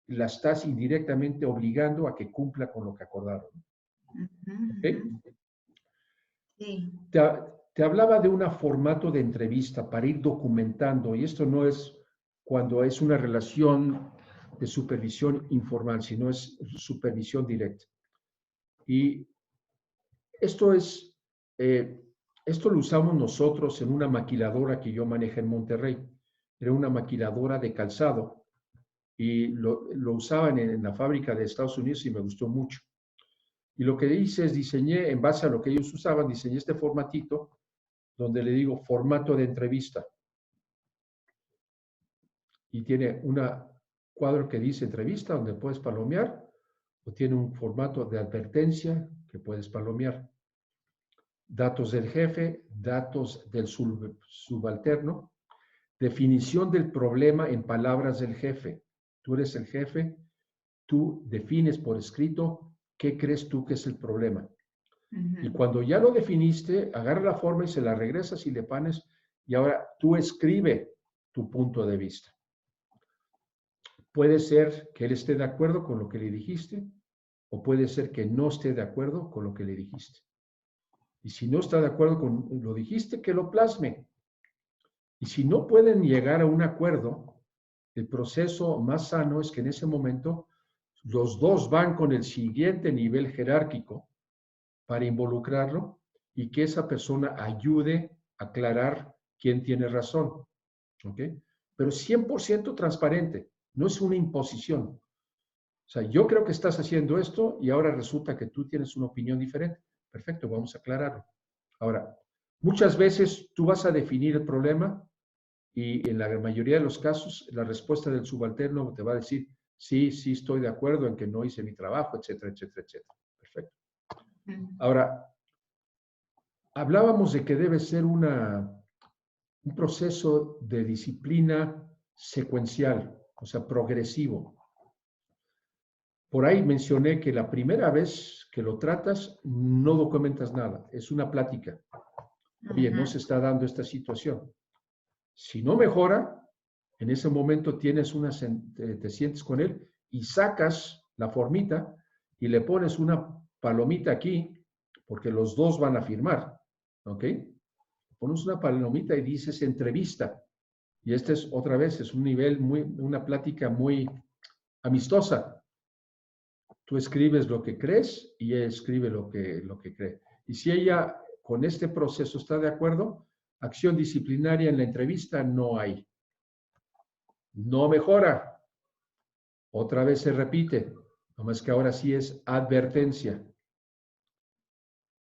la estás indirectamente obligando a que cumpla con lo que acordaron. ¿Okay? Sí. Te hablaba de un formato de entrevista para ir documentando, y esto no es cuando es una relación de supervisión informal, sino es supervisión directa. Y esto esto lo usamos nosotros en una maquiladora que yo manejé en Monterrey. Era una maquiladora de calzado y lo usaban en la fábrica de Estados Unidos y me gustó mucho. Y lo que hice es diseñé, en base a lo que ellos usaban, diseñé este formatito donde le digo formato de entrevista. Y tiene un cuadro que dice entrevista, donde puedes palomear, o tiene un formato de advertencia que puedes palomear. Datos del jefe, datos del subalterno, definición del problema en palabras del jefe. Tú eres el jefe, tú defines por escrito qué crees tú que es el problema. Y cuando ya lo definiste, agarra la forma y se la regresas y le pones, y ahora tú escribe tu punto de vista. Puede ser que él esté de acuerdo con lo que le dijiste, o puede ser que no esté de acuerdo con lo que le dijiste. Y si no está de acuerdo con lo dijiste, que lo plasme. Y si no pueden llegar a un acuerdo, el proceso más sano es que en ese momento los dos van con el siguiente nivel jerárquico para involucrarlo y que esa persona ayude a aclarar quién tiene razón. ¿Ok? Pero 100% transparente, no es una imposición. O sea, yo creo que estás haciendo esto y ahora resulta que tú tienes una opinión diferente. Perfecto, vamos a aclararlo. Ahora, muchas veces tú vas a definir el problema y en la mayoría de los casos la respuesta del subalterno te va a decir, sí, sí estoy de acuerdo en que no hice mi trabajo, etcétera, etcétera, etcétera. Perfecto. Ahora, hablábamos de que debe ser un proceso de disciplina secuencial, o sea, progresivo. Por ahí mencioné que la primera vez que lo tratas, no documentas nada, es una plática. Oye, no se está dando esta situación. Si no mejora, en ese momento te sientes con él y sacas la formita y le pones una palomita aquí, porque los dos van a firmar, ¿ok? Pones una palomita y dices entrevista. Y este es otra vez, es un nivel una plática muy amistosa. Tú escribes lo que crees y ella escribe lo que cree. Y si ella con este proceso está de acuerdo, acción disciplinaria en la entrevista no hay. No mejora. Otra vez se repite, nomás que ahora sí es advertencia.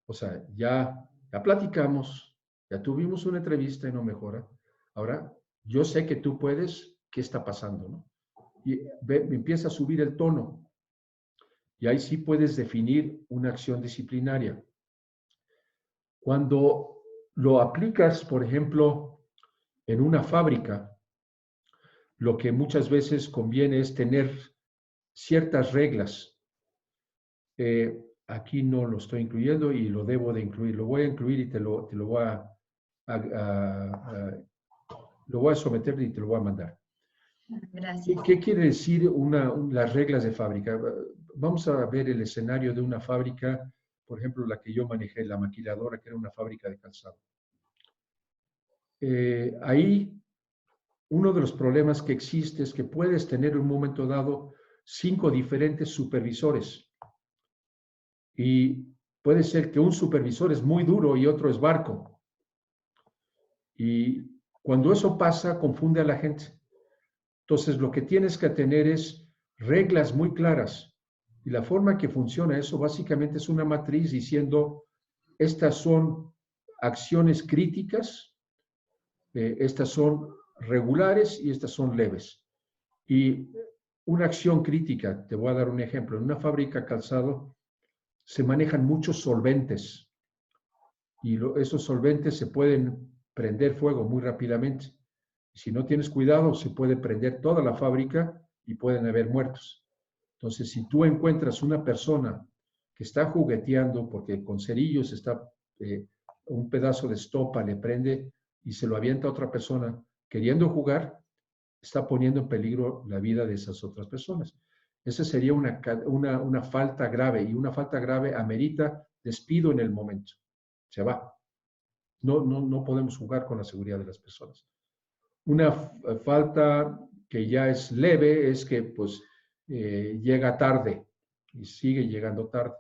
O sea, ya platicamos, ya tuvimos una entrevista y no mejora. Ahora, yo sé que tú puedes, ¿qué está pasando? ¿No? Y empieza a subir el tono. Y ahí sí puedes definir una acción disciplinaria. Cuando lo aplicas, por ejemplo, en una fábrica, lo que muchas veces conviene es tener ciertas reglas. Aquí no lo estoy incluyendo y lo debo de incluir. Lo voy a incluir y te lo voy a someter y te lo voy a mandar. Gracias. ¿Qué quiere decir las reglas de fábrica? Vamos a ver el escenario de una fábrica, por ejemplo, la que yo manejé, la maquiladora, que era una fábrica de calzado. Ahí, uno de los problemas que existe es que puedes tener en un momento dado 5 diferentes supervisores. Y puede ser que un supervisor es muy duro y otro es barco. Y cuando eso pasa, confunde a la gente. Entonces, lo que tienes que tener es reglas muy claras. Y la forma que funciona eso básicamente es una matriz diciendo, estas son acciones críticas, estas son regulares y estas son leves. Y una acción crítica, te voy a dar un ejemplo, en una fábrica calzado se manejan muchos solventes y esos solventes se pueden prender fuego muy rápidamente. Si no tienes cuidado, se puede prender toda la fábrica y pueden haber muertos. Entonces, si tú encuentras una persona que está jugueteando porque con cerillos está un pedazo de estopa, le prende y se lo avienta a otra persona queriendo jugar, está poniendo en peligro la vida de esas otras personas. Esa sería una falta grave, y una falta grave amerita despido en el momento. Se va. No podemos jugar con la seguridad de las personas. Una falta que ya es leve es que pues llega tarde y sigue llegando tarde.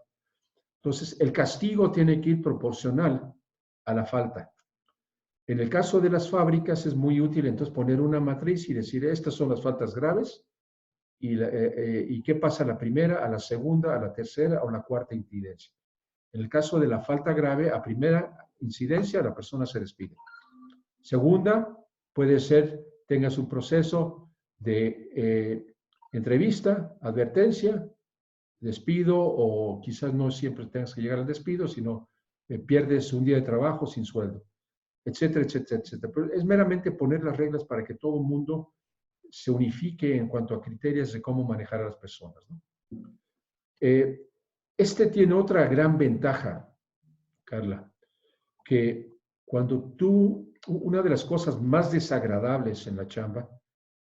Entonces, el castigo tiene que ir proporcional a la falta. En el caso de las fábricas es muy útil entonces poner una matriz y decir, estas son las faltas graves y qué pasa a la primera, a la segunda, a la tercera o a la cuarta incidencia. En el caso de la falta grave, a primera incidencia la persona se despide. Segunda, puede ser, tengas un proceso de entrevista, advertencia, despido, o quizás no siempre tengas que llegar al despido, sino pierdes un día de trabajo sin sueldo, etcétera, etcétera, etcétera. Pero es meramente poner las reglas para que todo el mundo se unifique en cuanto a criterios de cómo manejar a las personas, ¿no? Este tiene otra gran ventaja, Carla, que cuando una de las cosas más desagradables en la chamba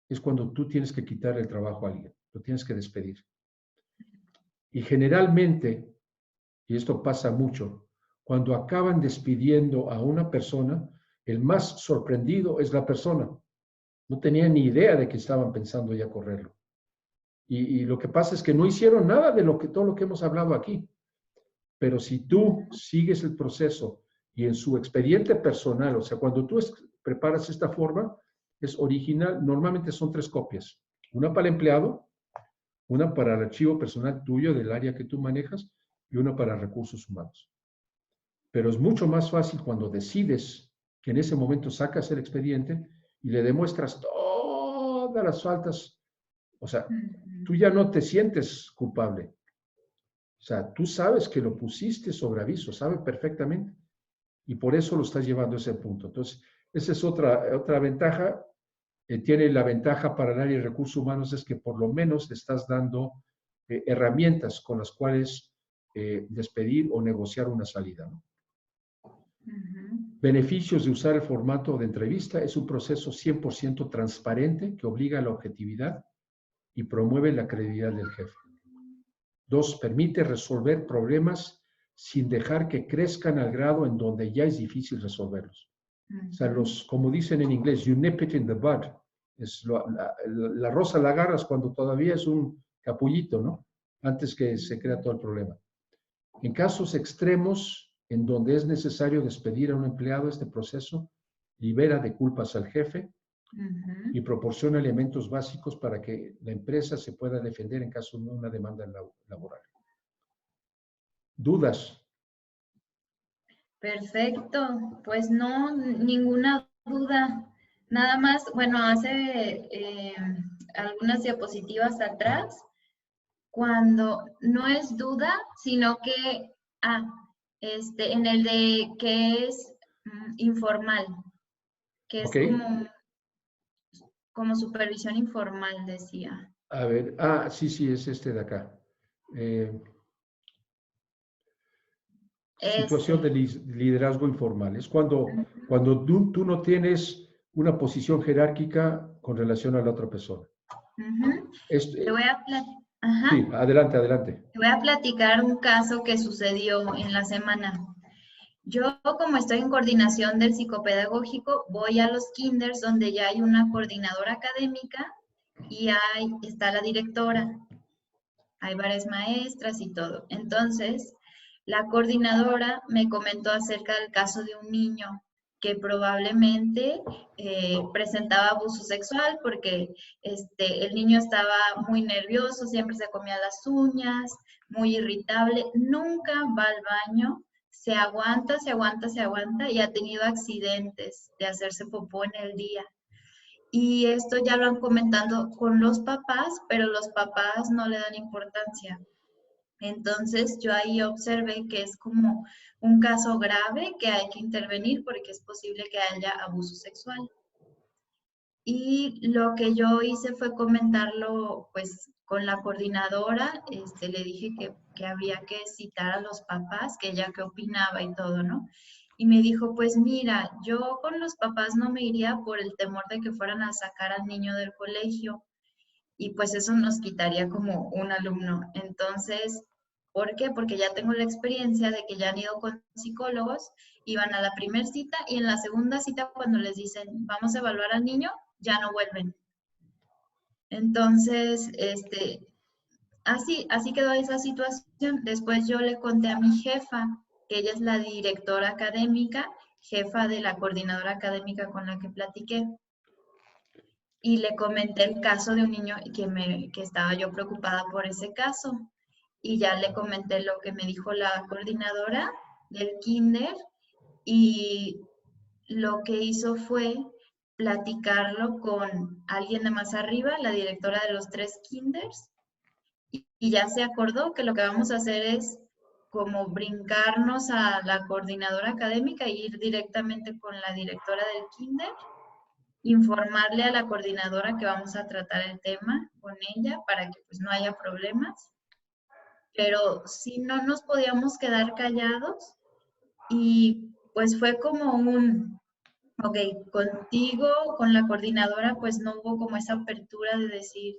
es cuando tú tienes que quitar el trabajo a alguien, lo tienes que despedir. Y generalmente, y esto pasa mucho, cuando acaban despidiendo a una persona, el más sorprendido es la persona. No tenía ni idea de que estaban pensando ya correrlo. Y lo que pasa es que no hicieron nada de todo lo que hemos hablado aquí. Pero si tú sigues el proceso y en su expediente personal, o sea, cuando tú preparas esta forma, es original, normalmente son 3 copias. Una para el empleado, una para el archivo personal tuyo del área que tú manejas y una para recursos humanos. Pero es mucho más fácil cuando decides que en ese momento sacas el expediente y le demuestras todas las faltas. O sea, tú ya no te sientes culpable. O sea, tú sabes que lo pusiste sobre aviso, sabes perfectamente. Y por eso lo estás llevando a ese punto. Entonces, esa es otra ventaja. Tiene la ventaja para el área de recursos humanos es que por lo menos le estás dando herramientas con las cuales despedir o negociar una salida, ¿no? Beneficios de usar el formato de entrevista: es un proceso 100% transparente que obliga a la objetividad y promueve la credibilidad del jefe. 2, permite resolver problemas sin dejar que crezcan al grado en donde ya es difícil resolverlos. O sea, como dicen en inglés, you nip it in the bud. La rosa la agarras cuando todavía es un capullito, ¿no? Antes que se crea todo el problema. En casos extremos, en donde es necesario despedir a un empleado, este proceso libera de culpas al jefe y proporciona elementos básicos para que la empresa se pueda defender en caso de una demanda laboral. ¿Dudas? Perfecto, pues no, ninguna duda. Nada más, bueno, hace algunas diapositivas atrás, cuando no es duda, sino que, en el de que es informal, que es Ok. como supervisión informal, decía. A ver, sí, es este de acá. Situación de liderazgo informal. Es cuando tú no tienes una posición jerárquica con relación a la otra persona. Te voy a Sí, adelante. Te voy a platicar un caso que sucedió en la semana. Yo, como estoy en coordinación del psicopedagógico, voy a los kinders donde ya hay una coordinadora académica y está la directora. Hay varias maestras y todo. Entonces, la coordinadora me comentó acerca del caso de un niño que probablemente presentaba abuso sexual porque el niño estaba muy nervioso, siempre se comía las uñas, muy irritable, nunca va al baño, se aguanta y ha tenido accidentes de hacerse popó en el día. Y esto ya lo han comentado con los papás, pero los papás no le dan importancia. Entonces yo ahí observé que es como un caso grave que hay que intervenir porque es posible que haya abuso sexual. Y lo que yo hice fue comentarlo pues con la coordinadora, le dije que había que citar a los papás, que ella qué opinaba y todo, ¿no? Y me dijo, pues mira, yo con los papás no me iría por el temor de que fueran a sacar al niño del colegio y pues eso nos quitaría como un alumno. Entonces, ¿por qué? Porque ya tengo la experiencia de que ya han ido con psicólogos, iban a la primera cita y en la segunda cita cuando les dicen, vamos a evaluar al niño, ya no vuelven. Entonces, así quedó esa situación. Después yo le conté a mi jefa, que ella es la directora académica, jefa de la coordinadora académica con la que platiqué. Y le comenté el caso de un niño que estaba yo preocupada por ese caso. Y ya le comenté lo que me dijo la coordinadora del kinder y lo que hizo fue platicarlo con alguien de más arriba, la directora de los 3 kinders, y ya se acordó que lo que vamos a hacer es como brincarnos a la coordinadora académica e ir directamente con la directora del kinder, informarle a la coordinadora que vamos a tratar el tema con ella para que pues no haya problemas, pero si no nos podíamos quedar callados y pues fue como ok, contigo, con la coordinadora, pues no hubo como esa apertura de decir,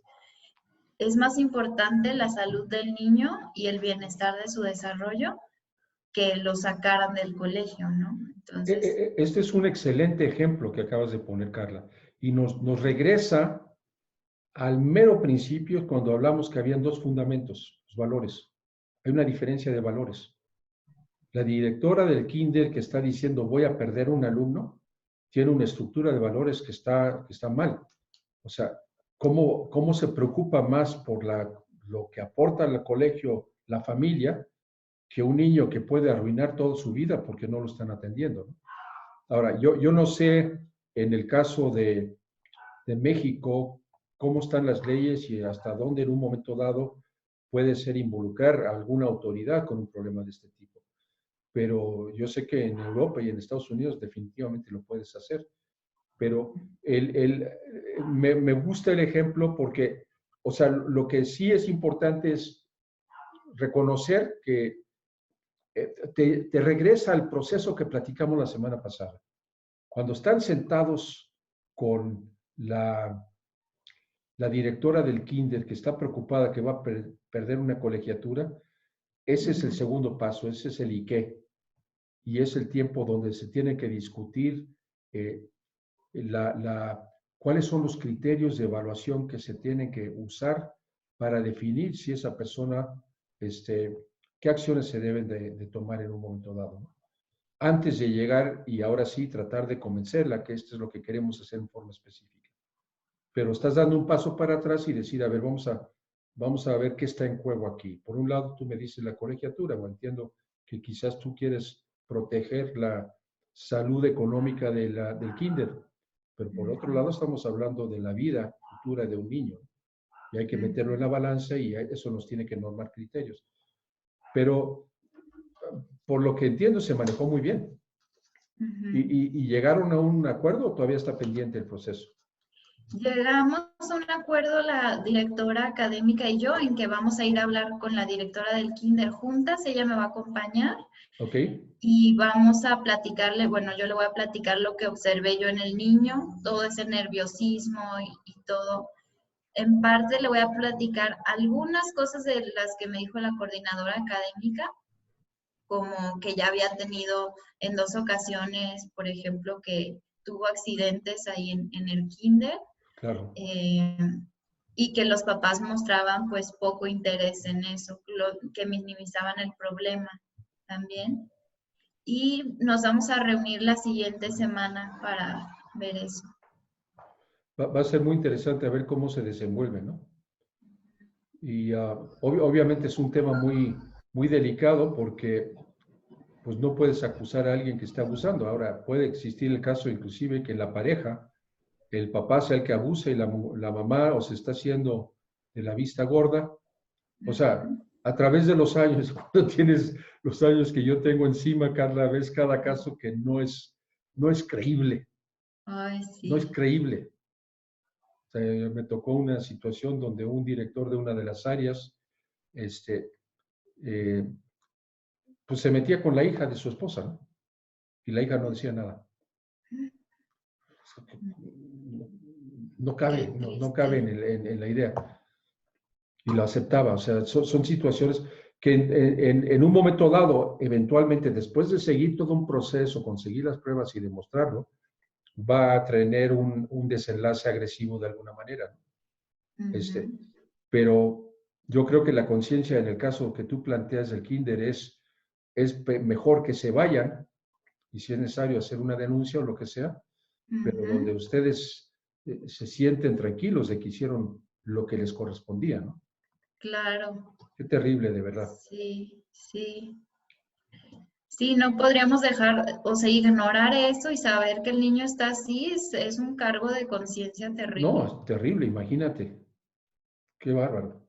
es más importante la salud del niño y el bienestar de su desarrollo que lo sacaran del colegio, ¿no? Entonces, Este es un excelente ejemplo que acabas de poner, Carla, y nos regresa al mero principio cuando hablamos que habían dos fundamentos, los valores. Hay una diferencia de valores. La directora del kinder que está diciendo voy a perder un alumno, tiene una estructura de valores que está mal. O sea, ¿cómo se preocupa más por lo que aporta al colegio la familia que un niño que puede arruinar toda su vida porque no lo están atendiendo, ¿no? Ahora, yo no sé en el caso de México cómo están las leyes y hasta dónde en un momento dado puede ser involucrar a alguna autoridad con un problema de este tipo. Pero yo sé que en Europa y en Estados Unidos definitivamente lo puedes hacer. Pero me gusta el ejemplo porque, o sea, lo que sí es importante es reconocer que te regresa al proceso que platicamos la semana pasada. Cuando están sentados con la directora del kinder que está preocupada que va a perder una colegiatura, ese es el segundo paso, ese es el IQ. Y es el tiempo donde se tiene que discutir eh, cuáles son los criterios de evaluación que se tienen que usar para definir si esa persona, qué acciones se deben de tomar en un momento dado, ¿no? Antes de llegar y ahora sí tratar de convencerla que esto es lo que queremos hacer en forma específica. Pero estás dando un paso para atrás y decir, a ver, vamos a ver qué está en juego aquí. Por un lado, tú me dices la colegiatura, o entiendo que quizás tú quieres proteger la salud económica del kinder, pero por otro lado estamos hablando de la vida futura de un niño y hay que meterlo en la balanza y eso nos tiene que normar criterios. Pero por lo que entiendo se manejó muy bien. ¿Y llegaron a un acuerdo o todavía está pendiente el proceso? llegamos a un acuerdo la directora académica y yo en que vamos a ir a hablar con la directora del kinder juntas, ella me va a acompañar. Ok. Y vamos a platicarle, bueno, yo le voy a platicar lo que observé yo en el niño, todo ese nerviosismo y todo. En parte le voy a platicar algunas cosas de las que me dijo la coordinadora académica, como que ya había tenido en 2 ocasiones, por ejemplo, que tuvo accidentes ahí en el kinder, Claro. y que los papás mostraban pues poco interés en eso, que minimizaban el problema también. Y nos vamos a reunir la siguiente semana para ver eso. Va a ser muy interesante a ver cómo se desenvuelve, ¿no? Y obviamente es un tema muy delicado porque pues no puedes acusar a alguien que está abusando. Ahora, puede existir el caso inclusive que la pareja, el papá sea el que abuse y la mamá o se está haciendo de la vista gorda. O sea, A través de los años, cuando tienes los años que yo tengo encima, Carla, ves cada caso que no es creíble, Ay, no es sí. creíble. O sea, me tocó una situación donde un director de una de las áreas, este, eh, pues se metía con la hija de su esposa, ¿no? Y la hija no decía nada. No cabe, Qué no cabe triste. en la idea. Y lo aceptaba. O sea, son situaciones que en un momento dado, eventualmente, después de seguir todo un proceso, conseguir las pruebas y demostrarlo, va a tener un desenlace agresivo de alguna manera, ¿no? Este, Ujú. pero yo creo que la conciencia en el caso que tú planteas del kinder es mejor que se vayan y si es necesario hacer una denuncia o lo que sea, pero donde Ujú. ustedes se sienten tranquilos de que hicieron lo que les correspondía, ¿no? Claro. Qué terrible, de verdad. Sí, sí. Sí, no podríamos dejar, o sea, ignorar eso y saber que el niño está así, es un cargo de conciencia No, terrible. es terrible, imagínate. Qué bárbaro.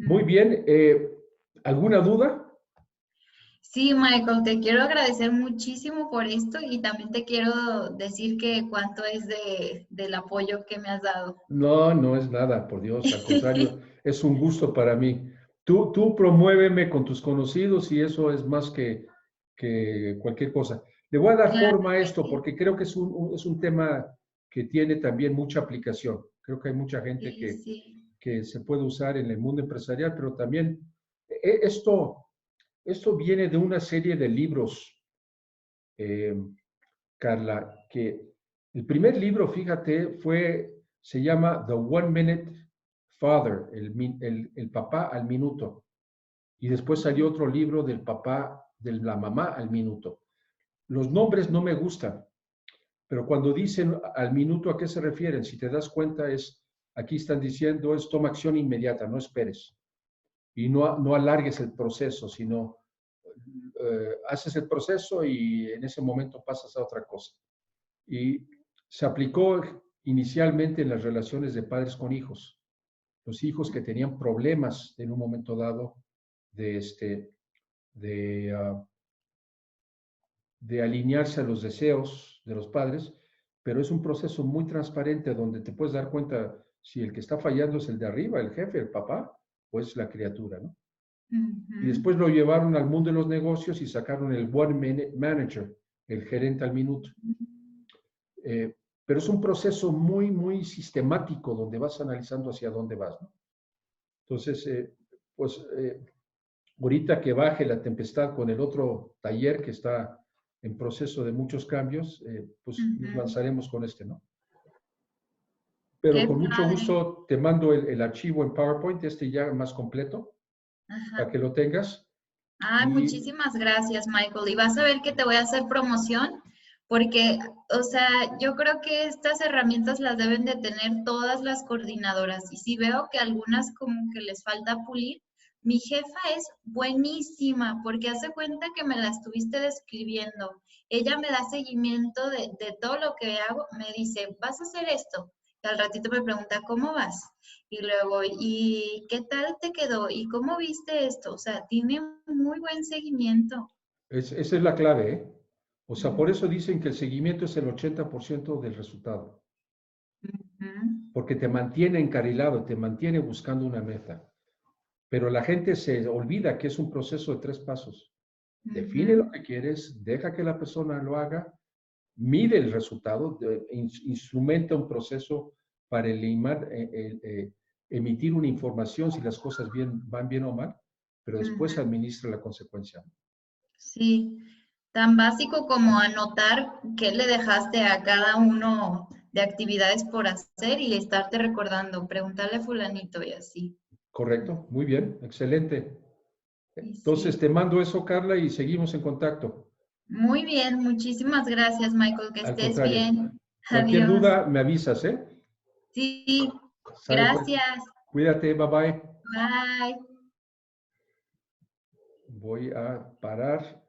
Muy Ujú. bien. ¿Alguna duda? Sí, Michael, te quiero agradecer muchísimo por esto y también te quiero decir que cuánto es del apoyo que me has dado. No, no es nada, por Dios. Al contrario, es un gusto para mí. Tú promuéveme con tus conocidos y eso es más que cualquier cosa. Le voy a dar Claro forma a que esto sí, porque creo que es un tema que tiene también mucha aplicación. Creo que hay mucha gente sí, sí. que se puede usar en el mundo empresarial, pero también esto, esto viene de una serie de libros, eh, Carla, que el primer libro, fíjate, se llama The One Minute Father, el papá al minuto. Y después salió otro libro del papá, de la mamá al minuto. Los nombres no me gustan, pero cuando dicen al minuto, ¿a qué se refieren? Si te das cuenta, aquí están diciendo, toma acción inmediata, no esperes. Y no alargues el proceso, sino haces el proceso y en ese momento pasas a otra cosa. Y se aplicó inicialmente en las relaciones de padres con hijos. Los hijos que tenían problemas en un momento dado de, de, uh, de alinearse a los deseos de los padres, pero es un proceso muy transparente donde te puedes dar cuenta si el que está fallando es el de arriba, el jefe, el papá, o es la criatura, ¿no? Y Ujú. después lo llevaron al mundo de los negocios y sacaron el One Minute Manager, el gerente al minuto. Eh, pero es un proceso muy, muy sistemático donde vas analizando hacia dónde vas, ¿no? Entonces, pues ahorita que baje la tempestad con el otro taller que está en proceso de muchos cambios, pues nos Ujú. lanzaremos con este, ¿no? Pero Qué con mucho padre. gusto te mando el archivo en PowerPoint, este ya más completo, para Ajá. que lo tengas. Ay, Y muchísimas gracias, Michael. Y vas a ver que te voy a hacer promoción, porque, o sea, yo creo que estas herramientas las deben de tener todas las coordinadoras. Y si veo que algunas como que les falta pulir, mi jefa es buenísima, porque hace cuenta que me la estuviste describiendo. Ella me da seguimiento de todo lo que hago. Me dice, vas a hacer esto. Y al ratito me pregunta, ¿cómo vas? Y luego, ¿y qué tal te quedó? ¿Y cómo viste esto? O sea, tiene muy buen seguimiento. esa es la clave, ¿eh? O sea, por eso Ujú, dicen que el seguimiento es el 80% del resultado, ujú, porque te mantiene encarrilado, te mantiene buscando una meta. Pero la gente se olvida que es un proceso de 3 pasos. Define lo ujú, que quieres, deja que la persona lo haga, mide el resultado, instrumenta un proceso para emitir una información si las cosas van bien o mal, pero después ujú. administra la consecuencia. Sí, tan básico como anotar qué le dejaste a cada uno de actividades por hacer y estarte recordando, preguntarle a fulanito y así. Correcto, muy bien, excelente. Y Entonces sí. te mando eso, Carla, y seguimos en contacto. Muy bien, muchísimas gracias, Michael, que Al estés contrario, bien. cualquier Adiós. duda me avisas, ¿eh? Sí, Sale pues, gracias. cuídate, bye bye. Bye. Voy a parar.